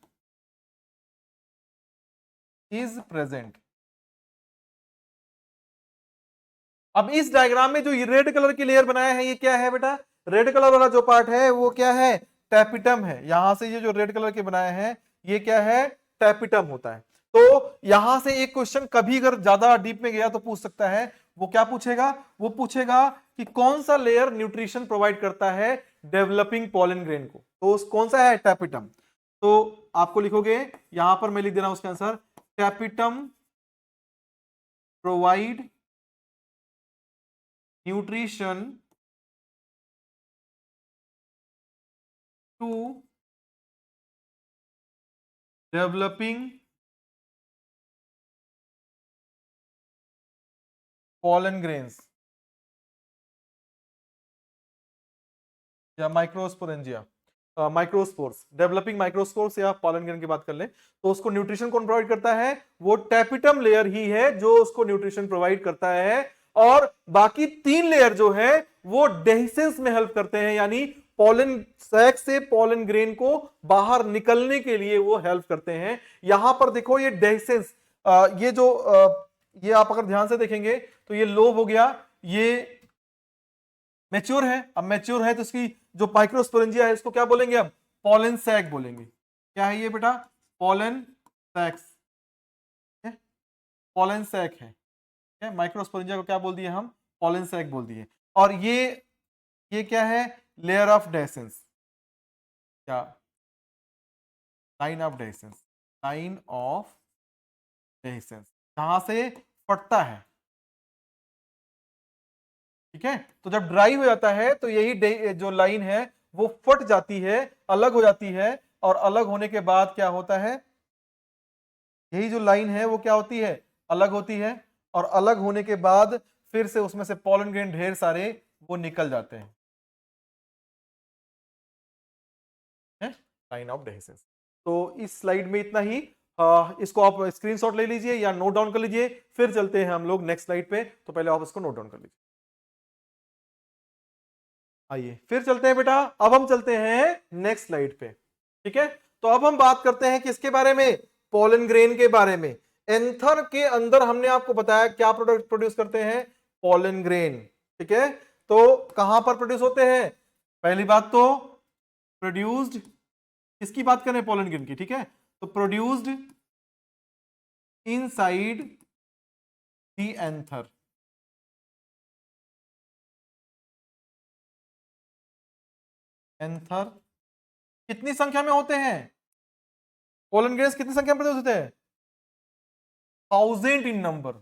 is present. अब इस डायग्राम में जो ये रेड कलर की लेयर बनाया है, ये क्या है बेटा, रेड कलर वाला जो पार्ट है वो क्या है, टैपिटम है। यहां से ये जो रेड कलर के बनाए हैं, ये क्या है, टैपिटम होता है। तो यहां से एक क्वेश्चन कभी अगर ज्यादा डीप में गया तो पूछ सकता है, वो क्या पूछेगा, वो पूछेगा कि कौन सा लेयर न्यूट्रिशन प्रोवाइड करता है डेवलपिंग पॉलन ग्रेन को, तो कौन सा है, टैपिटम। तो आपको लिखोगे, यहां पर मैं लिख दे रहा हूं उसका answer, tapetum provide nutrition to developing pollen grains या माइक्रोस्पोरेंजिया, माइक्रोस्पोर्स, डेवलपिंग माइक्रोस्पोर्स या पॉलन ग्रेन की बात कर ले, तो उसको न्यूट्रिशन कौन प्रोवाइड करता है, वो टैपिटम लेयर ही है जो उसको न्यूट्रिशन प्रोवाइड करता है। और बाकी 3 लेयर जो है वो डेहिसेंस में हेल्प करते हैं, यानी पॉलन सैक से पॉलन ग्रेन को बाहर निकलने के लिए वो हेल्प करते हैं। यहां पर देखो ये डेहिसेंस, ये जो ये आप अगर ध्यान से देखेंगे तो ये लोब हो गया, ये मैच्योर है। अब मैच्योर है तो इसकी जो माइक्रोस्पोरेंजिया है इसको क्या बोलेंगे, अब पॉलन सैक बोलेंगे। क्या है ये बेटा, पॉलन सैक्स, पॉलन सैक है। माइक्रोस्पोरेंजिया को क्या बोल दिए हम, पॉलन सैक बोल दिए। और ये क्या है, लेयर ऑफ डेसेंस, क्या, line of dehiscence. Line of dehiscence, जहां से फटता है। ठीक है, तो जब ड्राई हो जाता है तो यही जो लाइन है वो फट जाती है, अलग हो जाती है, और अलग होने के बाद क्या होता है, यही जो लाइन है वो क्या होती है, अलग होती है, और अलग होने के बाद फिर से उसमें से पॉलन ग्रेन ढेर सारे वो निकल जाते हैं। Line of dehiscence. तो इस स्लाइड में इतना ही। इसको आप स्क्रीनशॉट ले लीजिए या नोट डाउन कर लीजिए, फिर चलते हैं हम लोग नेक्स्ट स्लाइड पे। तो पहले आप इसको नोट डाउन कर लीजिए। आइए फिर चलते हैं बेटा, अब हम चलते हैं नेक्स्ट स्लाइड पे। ठीक है, तो अब हम बात करते हैं किसके बारे में, पोलन ग्रेन के बारे में। एंथर के अंदर हमने आपको बताया क्या प्रोडक्ट प्रोड्यूस करते हैं, पोलन ग्रेन। ठीक है, तो कहां पर प्रोड्यूस होते हैं, पहली बात तो प्रोड्यूस्ड, इसकी बात करें पोलन ग्रेन की। ठीक है, तो produced inside the anther. Anther कितनी संख्या में होते हैं, पोलन ग्रेन्स कितनी संख्या में प्रोड्यूस होते हैं, 1000 इन नंबर।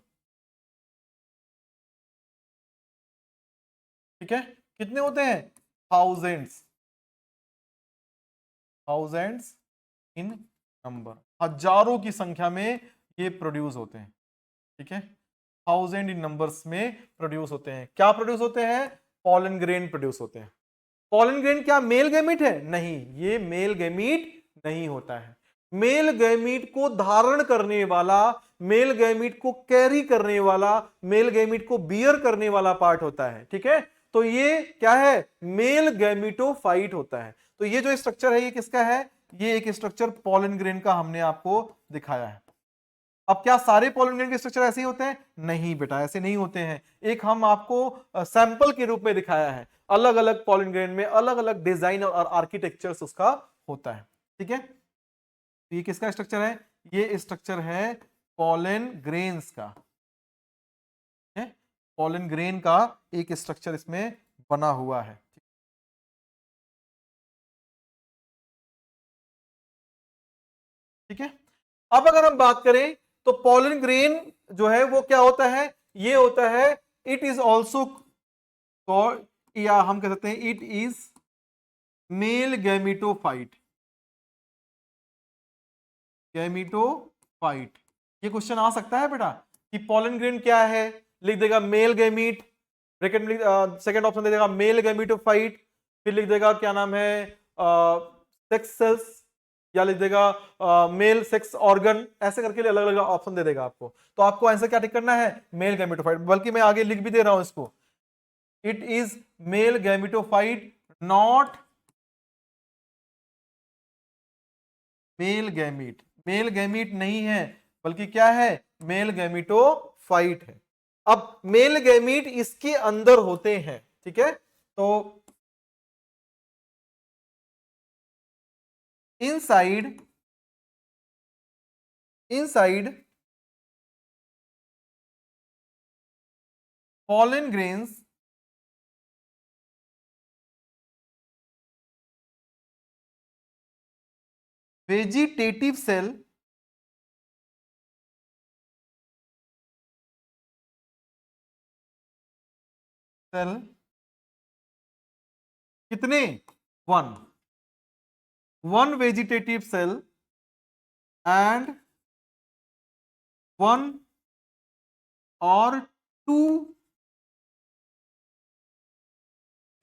ठीक है, कितने होते हैं, थाउजेंड्स, थाउजेंड्स इन नंबर, हजारों की संख्या में ये प्रोड्यूस होते हैं। ठीक है, 1000 इन नंबर्स में प्रोड्यूस होते हैं। क्या प्रोड्यूस होते हैं, पोलन ग्रेन प्रोड्यूस होते हैं। पोलन ग्रेन क्या मेल गैमीट है, नहीं, ये मेल गैमीट नहीं होता है। मेल गैमीट को धारण करने वाला, मेल गैमीट को कैरी करने वाला, मेल गैमीट को बियर करने वाला पार्ट होता है। ठीक है, तो ये क्या है, मेल गैमीटोफाइट होता है। तो ये जो स्ट्रक्चर है ये किसका है, ये एक स्ट्रक्चर पोलन ग्रेन का हमने आपको दिखाया है। अब क्या सारे पोलन ग्रेन के स्ट्रक्चर ऐसे ही होते हैं, नहीं बेटा, ऐसे नहीं होते हैं। एक हम आपको सैंपल के रूप में दिखाया है, अलग अलग पोलन ग्रेन में अलग अलग डिजाइन और आर्किटेक्चर उसका होता है। ठीक है, तो ये किसका स्ट्रक्चर है, ये स्ट्रक्चर है पोलन ग्रेन्स का। पोलन ग्रेन का एक स्ट्रक्चर इसमें बना हुआ है। ठीक है, अब अगर हम बात करें तो पोलन ग्रेन जो है वो क्या होता है, ये होता है, इट इज ऑल्सो कॉल्ड, या हम कह सकते हैं it is male gametophyte. Gametophyte, ये क्वेश्चन आ सकता है बेटा कि पोलन ग्रेन क्या है, लिख देगा मेल गैमीट, ब्रैकेट में सेकंड ऑप्शन दे देगा मेल गैमीटोफाइट, फिर लिख देगा क्या नाम है, सेक्स सेल्स, या लिख देगा मेल सेक्स ऑर्गन, ऐसे करके अलग अलग ऑप्शन दे देगा आपको। तो आपको आंसर क्या टिक करना है, मेल गैमीटोफाइट। बल्कि मैं आगे लिख भी दे रहा हूं इसको, it is male gametophyte, not male gamete. Male gamete नहीं है, बल्कि क्या है, मेल गैमीटोफाइट है। अब मेल गैमीट इसके अंदर होते हैं। ठीक है, तो inside pollen grains vegetative cell कितने, one vegetative cell and one और टू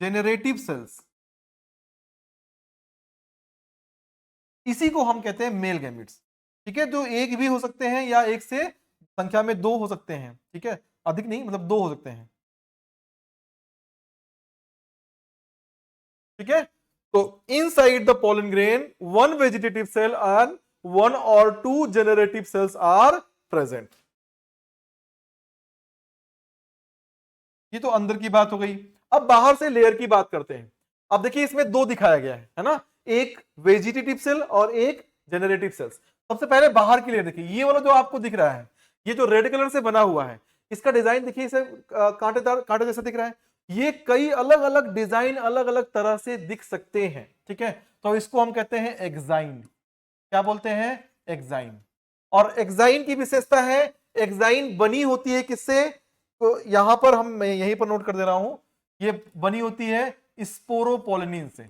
जेनरेटिव सेल्स, इसी को हम कहते हैं मेल गैमीट्स। ठीक है, जो एक भी हो सकते हैं या एक से संख्या में दो हो सकते हैं। ठीक है, अधिक नहीं, मतलब दो हो सकते हैं। ठीक है, तो inside the pollen grain one vegetative cell and one और two generative cells are present. ये तो अंदर की बात हो गई। अब बाहर से लेयर की बात करते हैं। अब देखिए इसमें दो दिखाया गया है ना, एक वेजिटेटिव सेल और एक जेनरेटिव सेल्स। सबसे पहले बाहर की लेयर देखिए, ये वाला जो आपको दिख रहा है, ये जो रेड कलर से बना हुआ है, इसका डिजाइन देखिए, इसे कांटेदार कांटे जैसा दिख रहा है। ये कई अलग अलग डिजाइन अलग अलग तरह से दिख सकते हैं। ठीक है, तो इसको हम कहते हैं एक्साइन। क्या बोलते हैं, एक्साइन। और एक्साइन की विशेषता है, एक्साइन बनी होती है किससे, तो यहां पर मैं यहीं पर नोट कर दे रहा हूं, ये बनी होती है स्पोरोपोलिनिन से,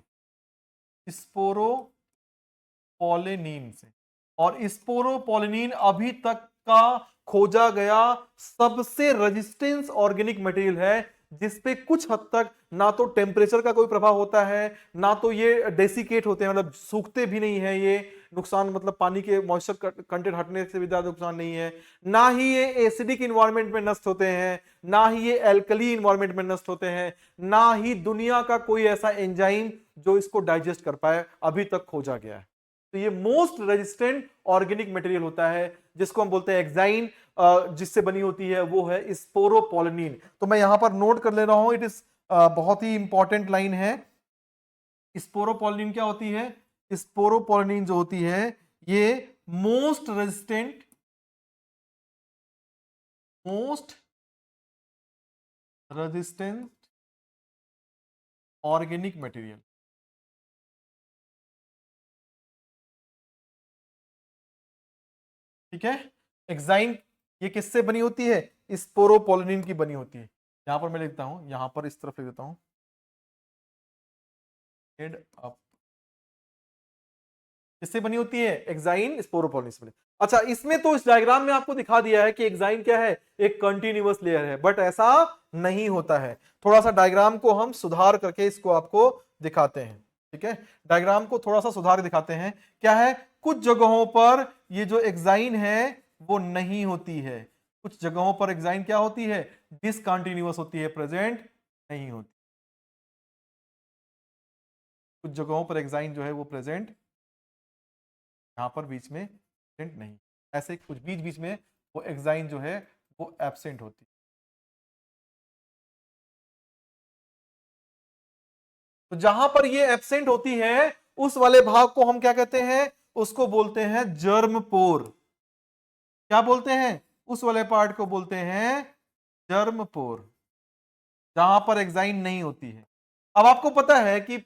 स्पोरोपोलिनिन से। और स्पोरोपोलिनिन अभी तक का खोजा गया सबसे रेजिस्टेंस ऑर्गेनिक मटेरियल है, जिसपे कुछ हद तक ना तो टेम्परेचर का कोई प्रभाव होता है, ना तो ये डेसिकेट होते हैं, मतलब सूखते भी नहीं है ये, नुकसान मतलब पानी के मॉइस्चर कंटेंट हटने से भी ज्यादा नुकसान नहीं है, ना ही ये एसिडिक इन्वायरमेंट में नष्ट होते हैं, ना ही ये एल्कली इन्वायरमेंट में नष्ट होते हैं, ना ही दुनिया का कोई ऐसा एंजाइम जो इसको डाइजेस्ट कर पाए अभी तक खोजा गया है। तो ये मोस्ट रेजिस्टेंट ऑर्गेनिक मटेरियल होता है, जिसको हम बोलते हैं एक्साइन, जिससे बनी होती है वो है स्पोरोपोलिनिन। तो मैं यहां पर नोट कर ले रहा हूं, इट इज बहुत ही इंपॉर्टेंट लाइन है। स्पोरोपोलिनिन क्या होती है, स्पोरोपोलिनिन जो होती है ये मोस्ट रेजिस्टेंट ऑर्गेनिक मटेरियल। ठीक है, एक्साइन ये किससे बनी होती है, स्पोरोपोलिनिन की बनी होती है। यहां पर मैं लिखता हूं, यहां पर इस तरफ लिख देता हूं, हेड अप, किससे बनी होती है, एक्साइन स्पोरोपोलिनिन से बनी। अच्छा, इसमें तो इस डायग्राम में आपको दिखा दिया है कि एक्साइन क्या है, एक कंटिन्यूअस लेयर है, बट ऐसा नहीं होता है। थोड़ा सा डायग्राम को हम सुधार करके इसको आपको दिखाते हैं। ठीक है, डायग्राम को थोड़ा सा सुधार दिखाते हैं। क्या है, कुछ जगहों पर ये जो एक्साइन है वो नहीं होती है, कुछ जगहों पर एक्साइन क्या होती है, डिसकंटिन्यूअस होती है, प्रेजेंट नहीं होती। कुछ जगहों पर एक्साइन जो है वो प्रेजेंट, यहां पर बीच में प्रेजेंट नहीं, ऐसे कुछ बीच बीच में वो एक्साइन जो है वो एब्सेंट होती है। तो जहां पर ये एब्सेंट होती है उस वाले भाग को हम क्या कहते हैं, उसको बोलते हैं जर्म पोर। क्या बोलते हैं, उस वाले पार्ट को बोलते हैं जर्म पोर, जहां पर एक्साइन नहीं होती है। अब आपको पता है कि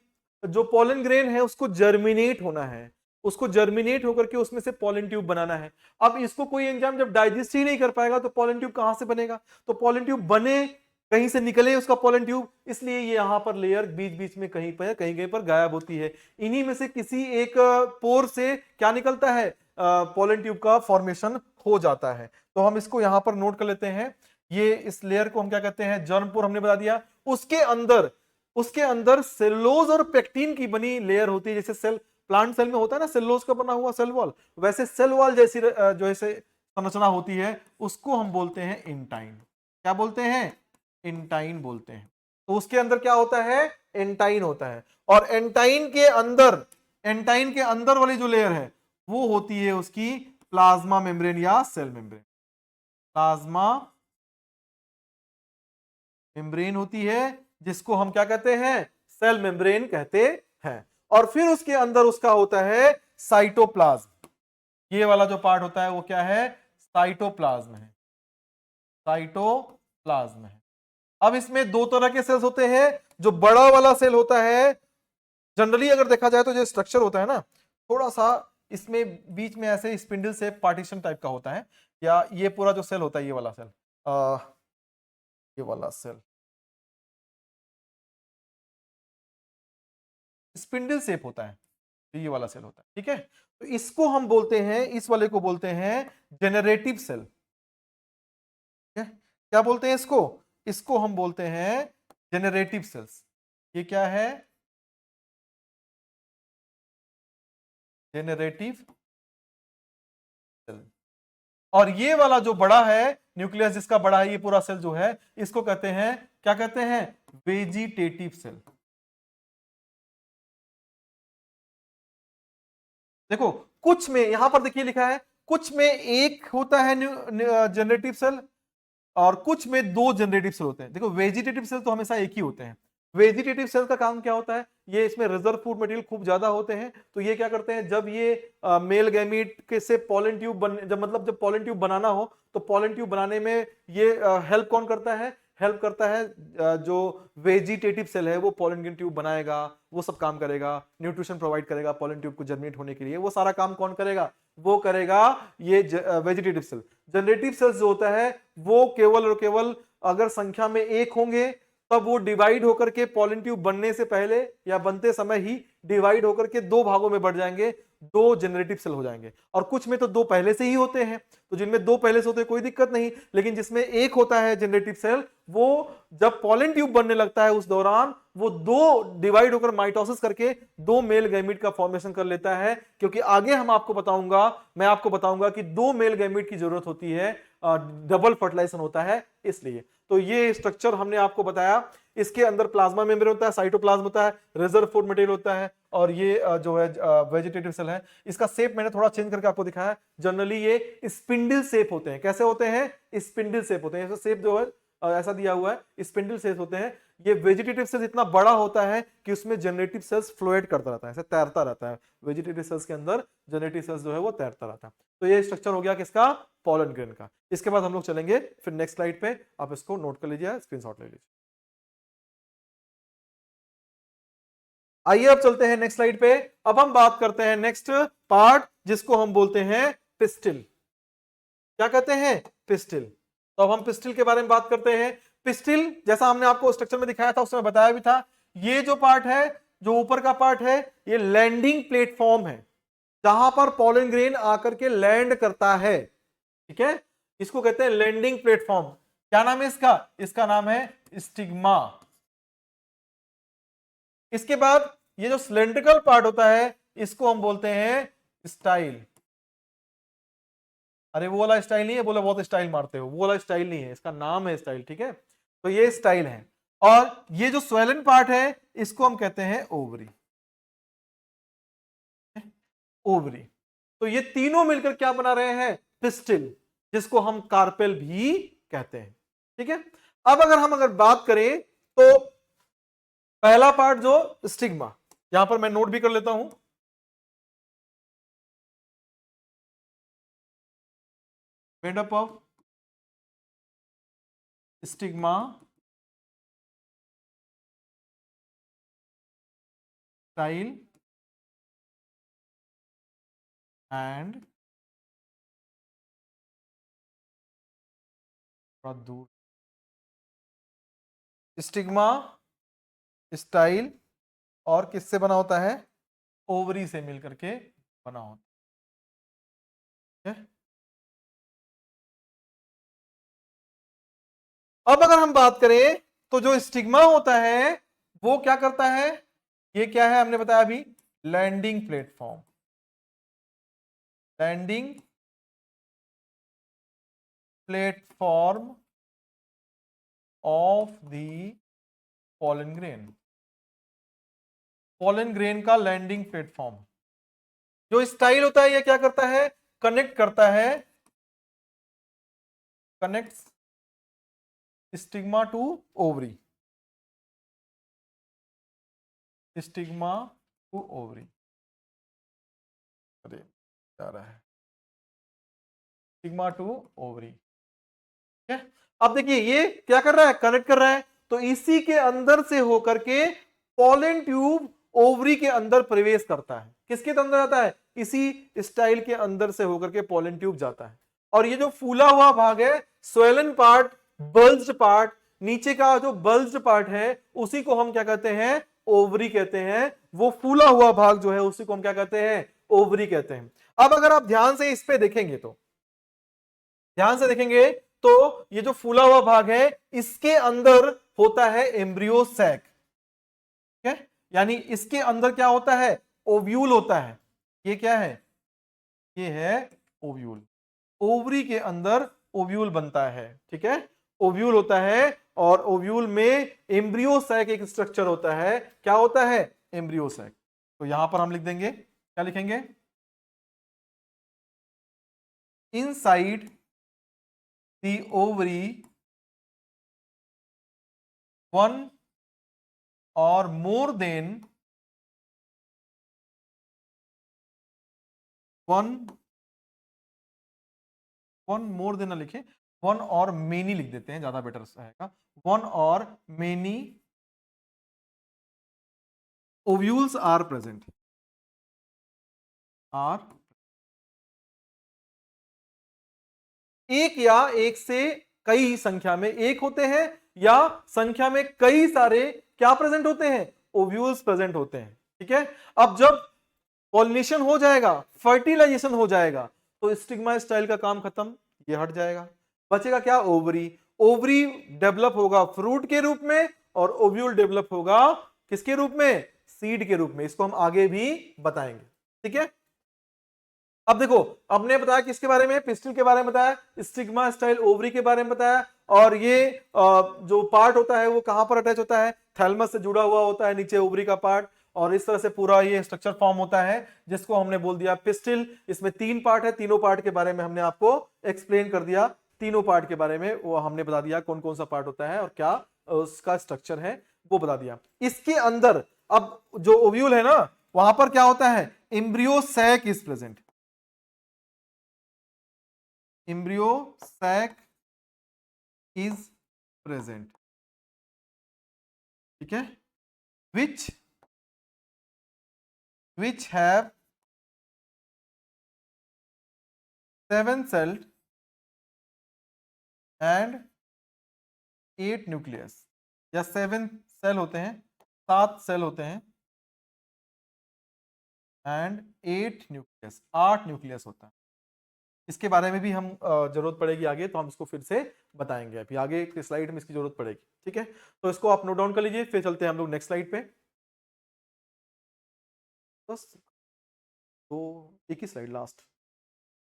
जो पोलन ग्रेन है उसको जर्मिनेट होना है, उसको जर्मिनेट होकर के उसमें से पोलन ट्यूब बनाना है। अब इसको कोई एंजाइम जब डाइजेस्ट ही नहीं कर पाएगा तो पोलन ट्यूब कहां से बनेगा, तो पोलन ट्यूब बने, कहीं से निकले उसका पोलन ट्यूब, इसलिए ये यहां पर लेयर बीच बीच में कहीं पर कहीं कहीं पर गायब होती है। इन्हीं में से किसी एक पोर से क्या निकलता है, पोलन ट्यूब का फॉर्मेशन हो जाता है। तो हम इसको यहां पर नोट कर लेते हैं, ये इस लेयर को हम क्या कहते हैं, जर्म पोर हमने बता दिया। उसके अंदर सेलुलोज और पेक्टिन की बनी लेयर होती है, जैसे सेल, प्लांट सेल में होता है ना सेलुलोज का बना हुआ सेल वॉल, वैसे सेल वॉल जैसी जो है संरचना होती है, उसको हम बोलते हैं इंटाइन। क्या बोलते हैं, इंटाइन बोलते हैं। तो उसके अंदर क्या होता है, एंटाइन होता है। और एंटाइन के अंदर वाली जो लेयर है वो होती है उसकी प्लाज्मा मेम्ब्रेन या सेल मेम्ब्रेन। प्लाज्मा मेम्ब्रेन होती है, जिसको हम क्या कहते हैं, सेल मेम्ब्रेन कहते हैं। और फिर उसके अंदर उसका होता है साइटोप्लाज्म। ये वाला जो पार्ट होता है वो क्या है, साइटोप्लाज्म है, साइटोप्लाज्म है। अब इसमें दो तरह के सेल्स होते हैं, जो बड़ा वाला सेल होता है, जनरली अगर देखा जाए तो जो स्ट्रक्चर होता है ना, थोड़ा सा इसमें बीच में ऐसे स्पिंडल से पार्टीशन टाइप का होता है, या ये पूरा जो सेल होता है, ये वाला सेल, ये वाला सेल स्पिंडल शेप होता है, तो ये वाला सेल होता है। ठीक है, तो इसको हम बोलते हैं, इस वाले को बोलते हैं जेनरेटिव सेल। क्या बोलते हैं इसको, इसको हम बोलते हैं जेनरेटिव सेल्स। ये क्या है, जेनरेटिव सेल। और ये वाला जो बड़ा है, न्यूक्लियस जिसका बड़ा है, ये पूरा सेल जो है, इसको कहते हैं, क्या कहते हैं, वेजिटेटिव सेल। देखो कुछ में, यहां पर देखिए लिखा है, कुछ में एक होता है जनरेटिव सेल, और कुछ में दो जनरेटिव सेल होते हैं। देखो वेजिटेटिव सेल तो हमेशा एक ही होते हैं। वेजिटेटिव सेल का काम क्या होता है, ये इसमें रिजर्व फूड मटेरियल खूब ज्यादा होते हैं, तो ये क्या करते हैं, जब ये मेल गैमीट के से पोलन ट्यूब जब पोलन ट्यूब बनाना हो, तो पोलन ट्यूब बनाने में ये हेल्प कौन करता है, हेल्प करता है, जो वेजिटेटिव सेल है वो पॉलन ग्रेन ट्यूब बनाएगा, वो सब काम करेगा, न्यूट्रिशन प्रोवाइड करेगा पॉलन ट्यूब को जर्मिनेट होने के लिए, वो सारा काम कौन करेगा, वो करेगा ये वेजिटेटिव सेल। जनरेटिव सेल्स जो होता है वो केवल और केवल अगर संख्या में एक होंगे तब वो डिवाइड होकर के पॉलन ट्यूब बनने से पहले या बनते समय ही डिवाइड होकर के दो भागों में बढ़ जाएंगे, दो जनरेटिव सेल हो जाएंगे। और कुछ में तो दो पहले से ही होते हैं, तो जिनमें दो पहले से होते हैं कोई दिक्कत नहीं, लेकिन जिसमें एक होता है जनरेटिव सेल, वो जब पॉलन ट्यूब बनने लगता है उस दौरान वो दो डिवाइड होकर माइटोसिस करके दो मेल गैमीट का फॉर्मेशन कर लेता है। क्योंकि आगे मैं आपको बताऊंगा कि दो मेल गैमीट की जरूरत होती है, डबल फर्टिलाइजेशन होता है इसलिए। तो ये स्ट्रक्चर हमने आपको बताया। इसके अंदर प्लाज्मा मेम्ब्रेन होता है, साइटोप्लाज्म होता है, रिजर्व फूड मटेरियल होता है, और ये जो है वेजिटेटिव सेल है। इसका शेप मैंने थोड़ा चेंज करके आपको दिखाया। जनरली ये स्पिंडल शेप होते हैं। कैसे होते हैं? स्पिंडल शेप होते हैं। शेप जो है ऐसा दिया हुआ है, स्पिंडल शेप होते हैं। ये वेजिटेटिव सेल्स इतना बड़ा होता है कि उसमें जनरेटिव सेल्स फ्लोएट करता रहता है, ऐसे तैरता रहता है। वेजिटेटिव सेल्स के अंदर जनरेटिव सेल्स जो है वो तैरता रहता है। तो ये स्ट्रक्चर हो गया किसका? पॉलन ग्रेन का। इसके बाद हम लोग चलेंगे फिर नेक्स्ट स्लाइड पे, आप इसको नोट कर लीजिए, स्क्रीनशॉट ले लीजिए। आइए अब चलते हैं नेक्स्ट स्लाइड पे। अब हम बात करते हैं नेक्स्ट पार्ट जिसको हम बोलते हैं पिस्टिल। क्या कहते हैं? पिस्टिल। तो अब हम पिस्टिल के बारे में बात करते हैं। पिस्टिल जैसा हमने आपको स्ट्रक्चर में दिखाया था उसमें बताया भी था, ये जो पार्ट है, जो ऊपर का पार्ट है, ये लैंडिंग प्लेटफॉर्म है जहां पर पॉलन ग्रेन आकर के लैंड करता है। ठीक है, इसको कहते हैं लैंडिंग प्लेटफॉर्म। क्या नाम है इसका? इसका नाम है स्टिग्मा। इसके बाद ये जो सिलेंड्रिकल पार्ट होता है इसको हम बोलते हैं स्टाइल। अरे वो वाला स्टाइल नहीं है, बोला बहुत स्टाइल मारते हो, वो वाला स्टाइल नहीं है, इसका नाम है स्टाइल। ठीक है, तो ये स्टाइल है। और ये जो स्वेलन पार्ट है इसको हम कहते हैं ओवरी। ओवरी। तो ये तीनों मिलकर क्या बना रहे हैं? पिस्टिल, जिसको हम कार्पेल भी कहते हैं। ठीक है, अब अगर बात करें तो पहला पार्ट जो स्टिग्मा, यहां पर मैं नोट भी कर लेता हूं, made up of stigma, style and दूर। स्टिग्मा, स्टाइल और किससे बना होता है? ओवरी से मिलकर के बना होता है। अब अगर हम बात करें तो जो स्टिग्मा होता है वो क्या करता है? ये क्या है हमने बताया अभी? Landing platform. Landing platform of the pollen grain. Pollen grain का लैंडिंग प्लेटफॉर्म। जो स्टाइल होता है ये क्या करता है? कनेक्ट करता है, connects stigma to ovary. Stigma to ovary. अरे क्या रहा है? Stigma to ovary. ठीक है, अब देखिए ये क्या कर रहा है? कनेक्ट कर रहा है। तो इसी के अंदर से होकर के पॉलन ट्यूब ओवरी के अंदर प्रवेश करता है। किसके अंदर जाता है? इसी स्टाइल के अंदर से होकर के पॉलन ट्यूब जाता है। और ये जो फूला हुआ भाग है, स्वेलन पार्ट, बल्ज्ड पार्ट, नीचे का जो बल्ज्ड पार्ट है उसी को हम क्या कहते हैं? ओवरी कहते हैं। वो फूला हुआ भाग जो है उसी को हम क्या कहते हैं? ओवरी कहते हैं। अब अगर आप ध्यान से इस पे देखेंगे तो, ध्यान से देखेंगे तो ये जो फूला हुआ भाग है इसके अंदर होता है एम्ब्रियो सैक। ठीक है, यानी इसके अंदर क्या होता है? ओव्यूल होता है। ये क्या है? ये है ओव्यूल। ओवरी के अंदर ओव्यूल बनता है। ठीक है, ओव्यूल होता है और ओव्यूल में एम्ब्रियो सैक एक स्ट्रक्चर होता है। क्या होता है? Embryo sac. तो यहां पर हम लिख देंगे, क्या लिखेंगे? Inside the ovary one or more than one more than लिखे, वन और मेनी लिख देते हैं, ज्यादा बेटर रहेगा। One or many ovules are present, are एक या एक से कई संख्या में, एक होते हैं या संख्या में कई सारे क्या प्रेजेंट होते हैं, ओव्यूल्स प्रेजेंट होते हैं। ठीक है, अब जब पॉलिनेशन हो जाएगा, फर्टिलाइजेशन हो जाएगा, तो स्टिग्मा स्टाइल का काम खत्म, ये हट जाएगा। बचेगा क्या, ओवरी। ओवरी डेवलप होगा फ्रूट के रूप में और ओव्यूल डेवलप होगा किसके रूप में, सीड के रूप में। इसको हम आगे भी बताएंगे। ठीक है, अब देखो, हमने बताया किसके बारे में, पिस्टिल के बारे में बताया, स्टिग्मा स्टाइल ओवरी के बारे में बताया, और ये जो पार्ट होता है वो कहां पर अटैच होता है, थैलमस से जुड़ा हुआ होता है नीचे ओवरी का पार्ट, और इस तरह से पूरा ये स्ट्रक्चर फॉर्म होता है जिसको हमने बोल दिया पिस्टिल। इसमें 3 पार्ट है, तीनों पार्ट के बारे में हमने आपको एक्सप्लेन कर दिया, तीनों पार्ट के बारे में वो हमने बता दिया कौन कौन सा पार्ट होता है और क्या उसका स्ट्रक्चर है वो बता दिया। इसके अंदर अब जो ओव्यूल है ना, वहां पर क्या होता है, embryo sac is present, embryo sac is present। ठीक है, which have 7 cells and 8 nucleus, या 7 सेल होते हैं, 7 सेल होते हैं, एंड 8 न्यूक्लियस, 8 न्यूक्लियस होता है। इसके बारे में भी हम जरूरत पड़ेगी आगे, तो हम इसको फिर से बताएंगे, अभी आगे के स्लाइड में इसकी जरूरत पड़ेगी। ठीक है, तो इसको आप नोट डाउन कर लीजिए, फिर चलते हैं हम लोग नेक्स्ट स्लाइड पे। बस तो एक ही स्लाइड लास्ट,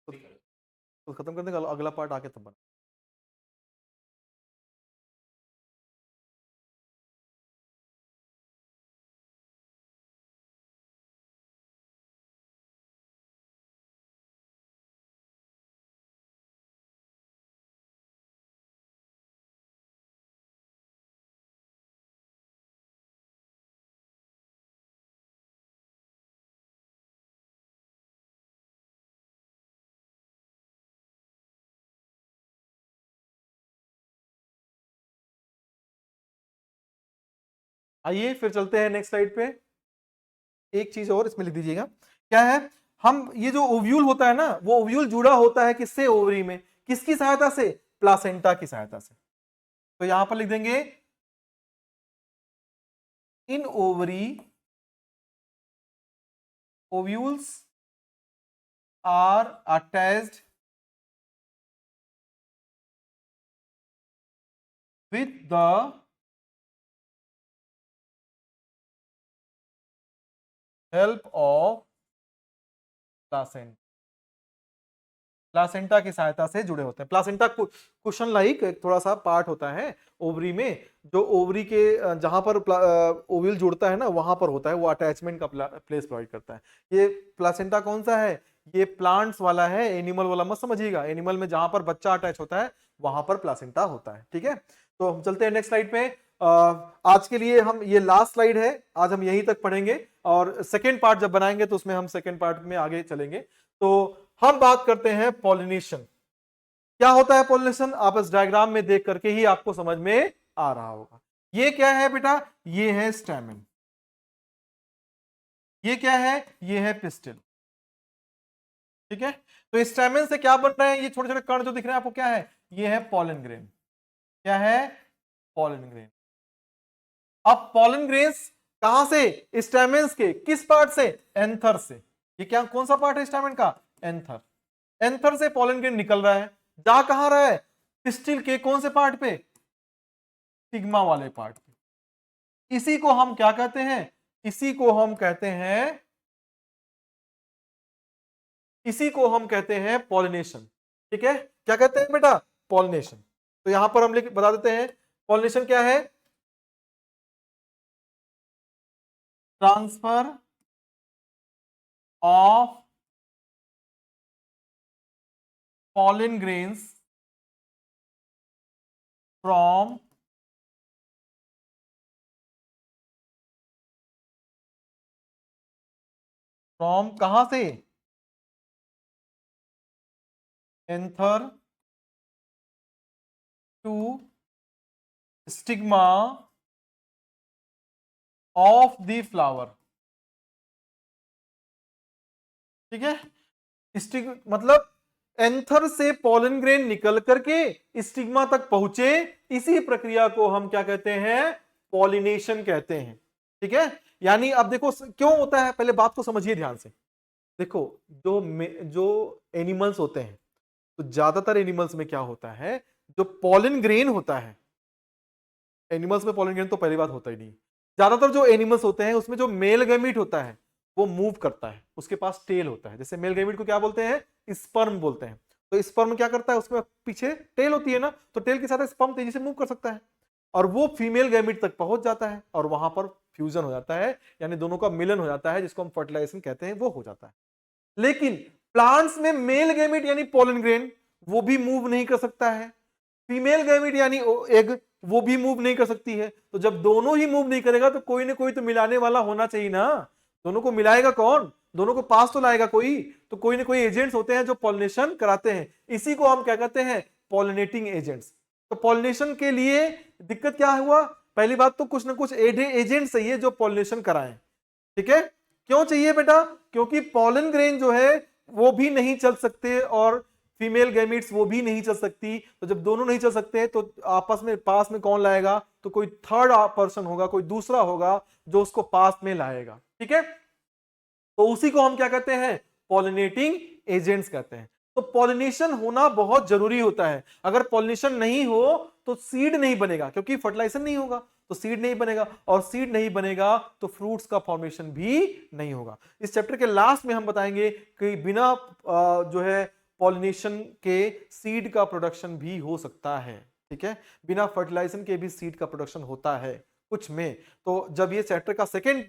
तो खत्म करने का अगला पार्ट आके तब बना। आइए फिर चलते हैं नेक्स्ट स्लाइड पे। एक चीज और इसमें लिख दीजिएगा, क्या है, हम ये जो ओव्यूल होता है ना, वो ओव्यूल जुड़ा होता है किससे, ओवरी में, किसकी सहायता से, प्लासेंटा की सहायता से। तो यहां पर लिख देंगे, in ovary ovules are attached with the help of placenta, placenta की सहायता से जुड़े होते हैं। प्लासेंटा कुशन लाइक एक थोड़ा सा पार्ट होता है ओवरी में, जो ओवरी के जहां पर ओव्यूल जुड़ता है ना, वहां पर होता है, वो अटैचमेंट का प्लेस प्रोवाइड करता है। ये प्लासेंटा कौन सा है, ये प्लांट्स वाला है, एनिमल वाला मत समझिएगा। एनिमल में जहां पर बच्चा अटैच होता है वहां पर प्लासेंटा होता है। ठीक है, तो हम चलते हैं नेक्स्ट स्लाइड पे। आज के लिए हम, ये लास्ट स्लाइड है, आज हम यहीं तक पढ़ेंगे, और सेकेंड पार्ट जब बनाएंगे तो उसमें हम सेकेंड पार्ट में आगे चलेंगे। तो हम बात करते हैं पॉलिनेशन। क्या होता है पॉलिनेशन, आप इस डायग्राम में देख करके ही आपको समझ में आ रहा होगा। ये क्या है बेटा, ये है स्टैमेन, ये क्या है, ये है पिस्टिल। ठीक है, तो स्टैमेन से क्या बन रहे हैं, ये छोटे छोटे कण जो दिख रहे हैं आपको, क्या है, ये है पॉलन ग्रेन। क्या है, पॉलन ग्रेन। अब पॉलन ग्रेन्स कहां से, स्टैमेन्स के किस पार्ट से, एंथर से। ये क्या, कौन सा पार्ट है स्टैमेन का, एंथर। एंथर से पॉलन ग्रेन निकल रहा है, जा कहां रहा है, पिस्टिल के कौन से पार्ट पे, सिग्मा वाले पार्ट पे। इसी को हम क्या कहते हैं, इसी को हम कहते हैं, इसी को हम कहते हैं पॉलिनेशन। ठीक है, क्या कहते हैं बेटा, पॉलिनेशन। तो यहां पर हम लिख बता देते हैं, पॉलिनेशन क्या है, transfer of pollen grains from कहां से, anther to stigma of the flower. ठीक है, स्टिग मतलब एंथर से पॉलन ग्रेन निकल करके स्टिग्मा तक पहुंचे, इसी प्रक्रिया को हम क्या कहते हैं, पॉलिनेशन कहते हैं। ठीक है, यानी अब देखो क्यों होता है, पहले बात को समझिए ध्यान से। देखो जो एनिमल्स होते हैं, तो ज्यादातर एनिमल्स में क्या होता है, जो पॉलन ग्रेन होता है, एनिमल्स में पॉलन ग्रेन तो पहली बात होता ही नहीं। ज्यादातर जो एनिमल्स होते हैं उसमें जो मेल गैमीट होता है वो मूव करता है, उसके पास टेल होता है। जैसे मेल गैमीट को क्या बोलते हैं, स्पर्म बोलते हैं। तो स्पर्म क्या करता है, उसमें पीछे टेल होती है ना, तो टेल के साथ स्पर्म तेजी से मूव कर सकता है और वो फीमेल गैमीट तक पहुंच जाता है और वहां पर फ्यूजन हो जाता है, यानी दोनों का मिलन हो जाता है, जिसको हम फर्टिलाइजेशन कहते हैं, वो हो जाता है। लेकिन प्लांट्स में मेल गैमीट यानी पॉलन ग्रेन वो भी मूव नहीं कर सकता है, फीमेल गैमीट यानी एग वो भी मूव नहीं कर सकती है। तो जब दोनों ही मूव नहीं करेगा तो कोई ना कोई तो मिलाने वाला होना चाहिए ना, दोनों को मिलाएगा कौन, दोनों को पास तो लाएगा कोई, तो कोई ना कोई एजेंट्स होते हैं जो पॉलिनेशन कराते हैं, इसी को हम क्या कहते हैं, पॉलिनेटिंग एजेंट्स। तो पॉलिनेशन के लिए दिक्कत क्या हुआ, पहली बात तो कुछ ना कुछ एजेंट चाहिए जो पॉलिनेशन कराएं। ठीक है, क्यों चाहिए बेटा, क्योंकि पॉलन ग्रेन जो है वो भी नहीं चल सकते और फीमेल गैमीट्स वो भी नहीं चल सकती। तो जब दोनों नहीं चल सकते तो आपस में पास में कौन लाएगा, तो कोई थर्ड पर्सन होगा, कोई दूसरा होगा जो उसको पास में लाएगा। ठीक है, तो उसी को हम क्या कहते हैं, पॉलिनेटिंग एजेंट्स कहते हैं। तो पॉलिनेशन होना बहुत जरूरी होता है, अगर पॉलिनेशन नहीं हो तो सीड नहीं बनेगा, क्योंकि फर्टिलाइजेशन नहीं होगा तो सीड नहीं बनेगा, और सीड नहीं बनेगा तो फ्रूट्स का फॉर्मेशन भी नहीं होगा। इस चैप्टर के लास्ट में हम बताएंगे कि बिना जो है पॉलिनेशन के सीड का प्रोडक्शन भी हो सकता है। ठीक है, बिना फर्टिलाइजेशन के भी सीड का प्रोडक्शन होता है कुछ में। तो जब ये चैप्टर का सेकेंड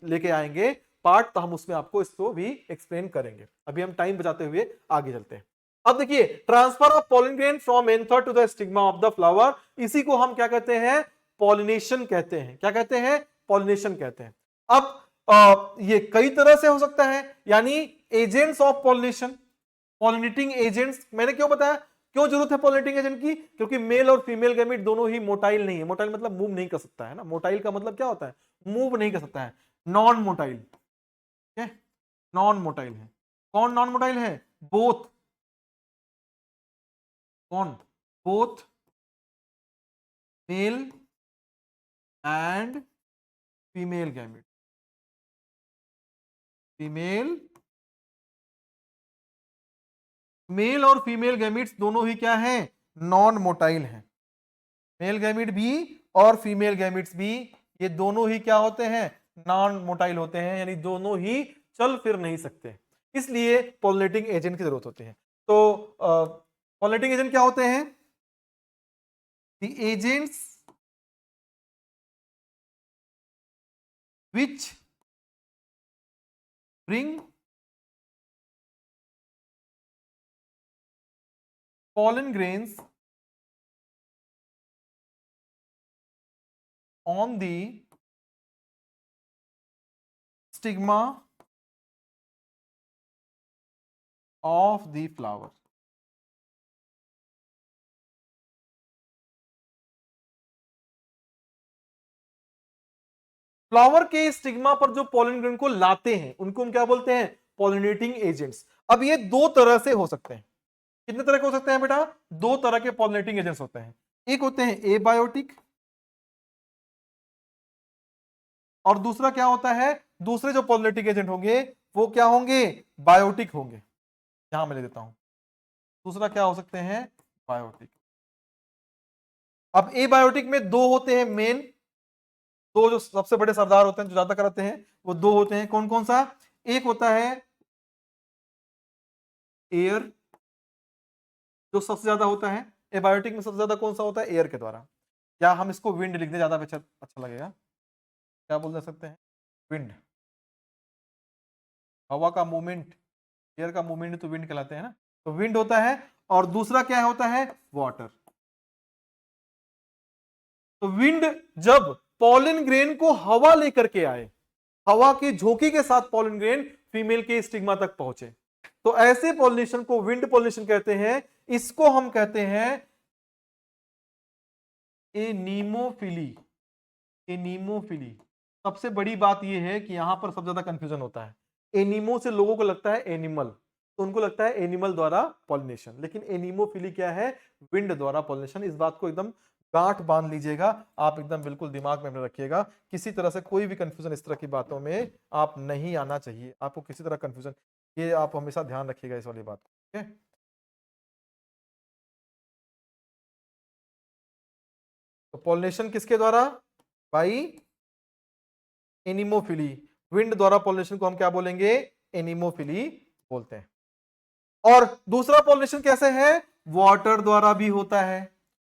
लेके आएंगे पार्ट, तो हम उसमें आपको इसको भी एक्सप्लेन करेंगे। अभी हम टाइम बचाते हुए आगे चलते हैं। अब देखिए, transfer of pollen grain from anther to the stigma of the flower, इसी को हम क्या कहते हैं, पॉलिनेशन कहते हैं। क्या कहते हैं, पॉलिनेशन कहते हैं। अब ये कई तरह से हो सकता है, यानी agents of pollination, pollinating agents. मैंने क्यों बताया, क्यों जरूरत है पॉलिनेटिंग एजेंट की, क्योंकि मेल और फीमेल गैमीट दोनों ही मोटाइल नहीं है। मोटाइल मतलब मूव नहीं कर सकता है ना, मोटाइल का मतलब क्या होता है, मूव नहीं कर सकता है। नॉन मोटाइल, नॉन मोटाइल है। कौन नॉन मोटाइल है, बोथ, कौन, both male and female gamete, female, male और फीमेल गैमिट्स दोनों ही क्या है, नॉन मोटाइल हैं। मेल गैमिट भी और फीमेल गैमिट्स भी, ये दोनों ही क्या होते हैं, नॉन मोटाइल होते हैं, यानी दोनों ही चल फिर नहीं सकते, इसलिए पॉलिनेटिंग एजेंट की जरूरत होती है। तो पॉलिनेटिंग एजेंट क्या होते हैं, the agents which bring pollen grains on the stigma of the flower। Flower के स्टिग्मा पर जो पॉलन ग्रेन को लाते हैं उनको हम क्या बोलते हैं, पॉलिनेटिंग एजेंट्स। अब ये दो तरह से हो सकते हैं, कितने तरह के हो सकते हैं बेटा, दो तरह के पॉलिनेटिंग एजेंट्स होते हैं। एक होते हैं एबायोटिक और दूसरा क्या होता है, दूसरे जो पॉलिनेटिंग एजेंट होंगे वो क्या होंगे, बायोटिक होंगे। यहां मैं ले देता हूं, दूसरा क्या हो सकते हैं, बायोटिक। अब एबायोटिक में दो होते हैं मेन, दो जो सबसे बड़े सरदार होते हैं जो ज्यादा कराते हैं वो दो होते हैं, कौन कौन सा, एक होता है एयर, जो सबसे ज्यादा होता है एबायोटिक में, सबसे ज्यादा कौन सा होता है, एयर के द्वारा, या हम इसको विंड लिख दें, ज्यादा अच्छा लगेगा, क्या बोल सकते हैं, विंड, हवा का मूवमेंट, एयर का मूवमेंट तो विंड कहलाते हैं ना, तो विंड होता है। और दूसरा क्या होता है, वाटर। तो विंड जब पॉलन ग्रेन को हवा लेकर के आए, हवा के झोंके के साथ पॉलन ग्रेन फीमेल के स्टिग्मा तक पहुंचे, तो ऐसे पॉलिनेशन को विंड पॉलिनेशन कहते हैं। इसको हम कहते हैं एनीमोफिली, एनीमोफिली। सबसे बड़ी बात यह है कि यहां पर सबसे ज्यादा कंफ्यूजन होता है। एनिमो से लोगों को लगता है एनिमल, तो उनको लगता है एनिमल द्वारा पॉलिनेशन, लेकिन एनीमोफिली क्या है? विंड द्वारा पॉलिनेशन। इस बात को एकदम गांठ बांध लीजिएगा, आप एकदम बिल्कुल दिमाग में अपने रखिएगा। किसी तरह से कोई भी कंफ्यूजन इस तरह की बातों में आप नहीं आना चाहिए, आपको किसी तरह कंफ्यूजन, ये आप हमेशा ध्यान रखिएगा इस वाली बात को, ठीक है? तो पॉलिनेशन किसके द्वारा? By anemophily. विंड द्वारा पॉलिनेशन को हम क्या बोलेंगे? एनिमोफिली बोलते हैं। और दूसरा पॉलिनेशन कैसे है? वाटर द्वारा भी होता है।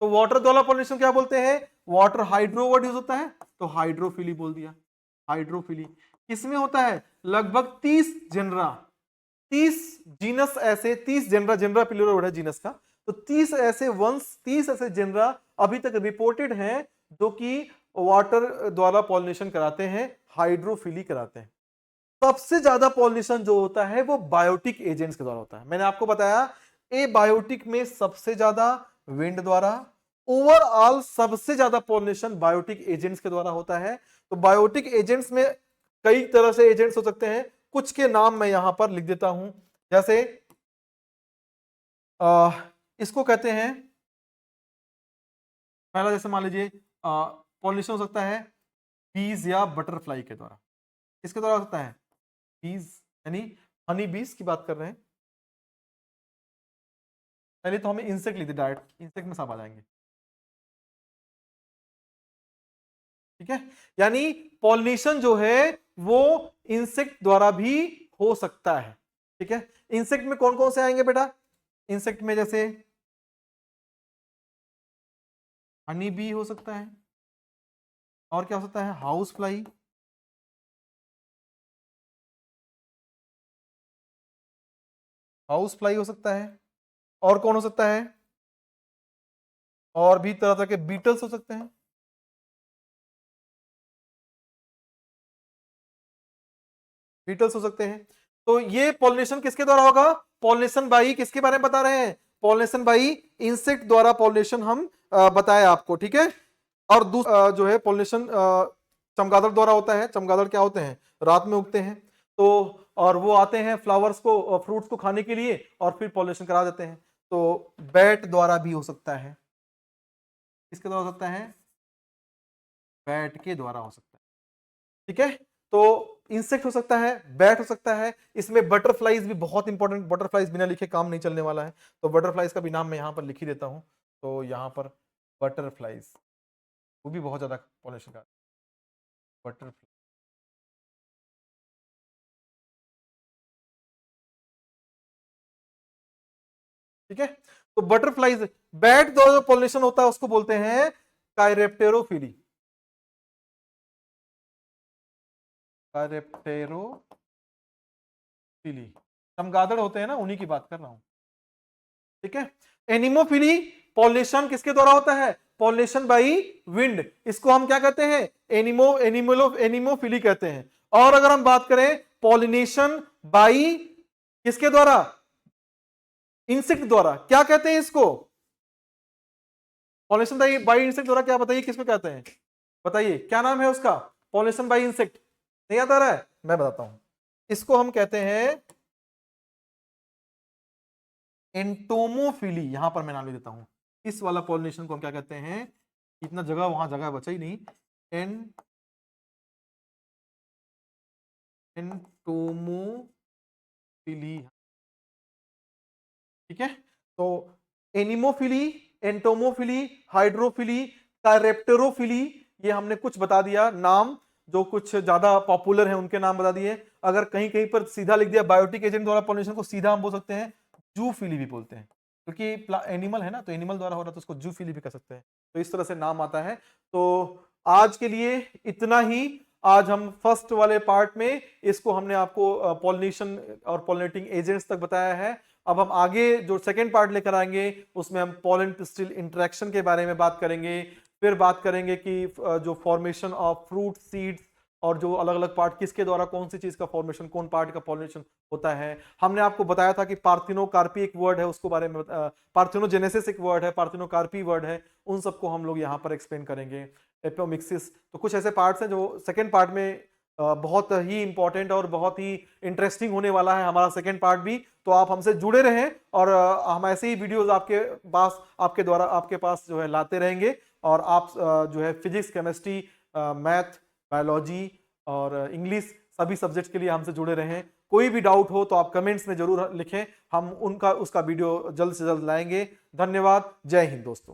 तो वाटर द्वारा पॉलिनेशन क्या बोलते हैं? वाटर हाइड्रो वर्ड यूज होता है, तो हाइड्रोफिली बोल दिया। हाइड्रोफिली किसमें होता है? लगभग 30 जेनरा, 30 जीनस ऐसे, 30 जेनरा, जेनरा प्लूरल वर्ड है जीनस का, तो 30 ऐसे वंश, 30 ऐसे जेनरा अभी तक रिपोर्टेड हैं जो कि वाटर द्वारा पॉलिनेशन कराते हैं, हाइड्रोफिली कराते हैं। सबसे ज्यादा पॉलिनेशन जो होता है वो बायोटिक एजेंट्स के द्वारा होता है। मैंने आपको बताया ए बायोटिक में सबसे ज्यादा विंड द्वारा, ओवरऑल सबसे ज्यादा पॉलिनेशन बायोटिक एजेंट्स के द्वारा होता है। तो बायोटिक एजेंट्स में कई तरह से एजेंट्स हो सकते हैं, कुछ के नाम मैं यहां पर लिख देता हूं। जैसे इसको कहते हैं, पहला जैसे मान लीजिए पॉलिनेशन हो सकता है बीज या बटरफ्लाई के द्वारा। किसके द्वारा हो सकता है? बीज यानी हनी बीज की बात कर रहे हैं। पहले तो हमें इंसेक्ट लिख दे, डायरेक्ट इंसेक्ट में सब आ जाएंगे, ठीक है? यानी पॉलिनेशन जो है वो इंसेक्ट द्वारा भी हो सकता है, ठीक है? इंसेक्ट में कौन कौन से आएंगे बेटा? इंसेक्ट में जैसे हनी बी हो सकता है, और क्या हो सकता है? हाउस फ्लाई, हाउस फ्लाई हो सकता है। और कौन हो सकता है? और भी तरह तरह के बीटल्स हो सकते हैं, बीटल्स हो सकते हैं। तो ये पॉलिनेशन किसके द्वारा होगा? पॉलिनेशन बाई, किसके बारे में बता रहे हैं? पॉलिनेशन बाई इंसेक्ट द्वारा पॉलिनेशन हम बताए आपको, ठीक है? और दूसरा जो है पॉलिनेशन चमगादड़ द्वारा होता है। चमगादड़ क्या होते हैं? रात में उगते हैं, तो और वो आते हैं फ्लावर्स को, फ्रूट्स को खाने के लिए, और फिर पॉलिनेशन करा देते हैं। तो बैट द्वारा भी हो सकता है। किसके द्वारा हो सकता है? बैट के द्वारा हो सकता है, ठीक है? तो इंसेक्ट हो सकता है, बैट हो सकता है, इसमें बटरफ्लाइज भी बहुत इंपॉर्टेंट, बटरफ्लाइज बिना लिखे काम नहीं चलने वाला है, तो बटरफ्लाइज का भी नाम मैं यहां पर लिख ही देता हूं। तो यहां पर बटरफ्लाइज, वो भी बहुत ज्यादा पॉलिनेशन का, बटरफ्लाई, ठीक है? तो बटरफ्लाइज, बैट द्वारा जो पॉलिनेशन होता है उसको बोलते हैं काइरेप्टेरोफिली, काइरेप्टेरोफिली। चमगादड़ होते हैं ना, उन्हीं की बात कर रहा हूं, ठीक है? एनिमोफिली, पॉलिनेशन किसके द्वारा होता है? पॉलिनेशन बाई विंड, इसको हम क्या कहते हैं? एनिमोफिली कहते हैं। और अगर हम बात करें पॉलिनेशन बाई किसके द्वारा? इंसेक्ट द्वारा, क्या कहते हैं इसको? पॉलिनेशन बाई इंसेक्ट द्वारा क्या, बताइए किसको कहते हैं? बताइए क्या नाम है उसका? पॉलिनेशन बाई इंसेक्ट, नहीं आता रहा है? मैं बताता हूं, इसको हम कहते हैं एंटोमोफिली। यहां पर मैं नाम ले देता हूं, इस वाला पॉलिनेशन को हम क्या कहते हैं? इतना जगह वहां जगह बचा ही नहीं, एंटोमोफिली, ठीक है? तो एनिमोफिली, एंटोमोफिली, हाइड्रोफिली, काइरेप्टेरोफिली, ये हमने कुछ बता दिया नाम, जो कुछ ज्यादा पॉपुलर है उनके नाम बता दिए। अगर कहीं कहीं पर सीधा लिख दिया बायोटिक एजेंट द्वारा पॉलिनेशन को, सीधा हम बोल सकते हैं जूफिली भी बोलते हैं, क्योंकि एनिमल है ना, तो एनिमल द्वारा हो रहा, तो उसको जूफिली भी कह सकते हैं। तो इस तरह से नाम आता है। तो आज के लिए इतना ही। आज हम फर्स्ट वाले पार्ट में इसको हमने आपको पॉलिनेशन और पॉलिनेटिंग एजेंट्स तक बताया है। अब हम आगे जो सेकेंड पार्ट लेकर आएंगे उसमें हम पॉलन पिस्टिल इंटरेक्शन के बारे में बात करेंगे, फिर बात करेंगे कि जो फॉर्मेशन ऑफ फ्रूट सीड्स और जो अलग अलग पार्ट किसके द्वारा कौन सी चीज का फॉर्मेशन, कौन पार्ट का फॉर्मेशन होता है। हमने आपको बताया था कि पार्थिनोकार्पी एक वर्ड है, उसको बारे में पार्थिनोजेनेसिस एक वर्ड है, पार्थिनोकार्पी वर्ड है, उन सबको हम लोग यहाँ पर एक्सप्लेन करेंगे। एपोमिक्सिस, तो कुछ ऐसे पार्ट्स हैं जो सेकेंड पार्ट में बहुत ही इंपॉर्टेंट और बहुत ही इंटरेस्टिंग होने वाला है हमारा सेकेंड पार्ट भी। तो आप हमसे जुड़े रहें और हम ऐसे ही वीडियोस आपके पास, आपके द्वारा आपके पास जो है लाते रहेंगे। और आप जो है फिजिक्स, केमिस्ट्री, मैथ, बायोलॉजी और इंग्लिश सभी सब्जेक्ट्स के लिए हमसे जुड़े रहें। कोई भी डाउट हो तो आप कमेंट्स में जरूर लिखें, हम उसका वीडियो जल्द से जल्द लाएंगे। धन्यवाद। जय हिंद दोस्तों।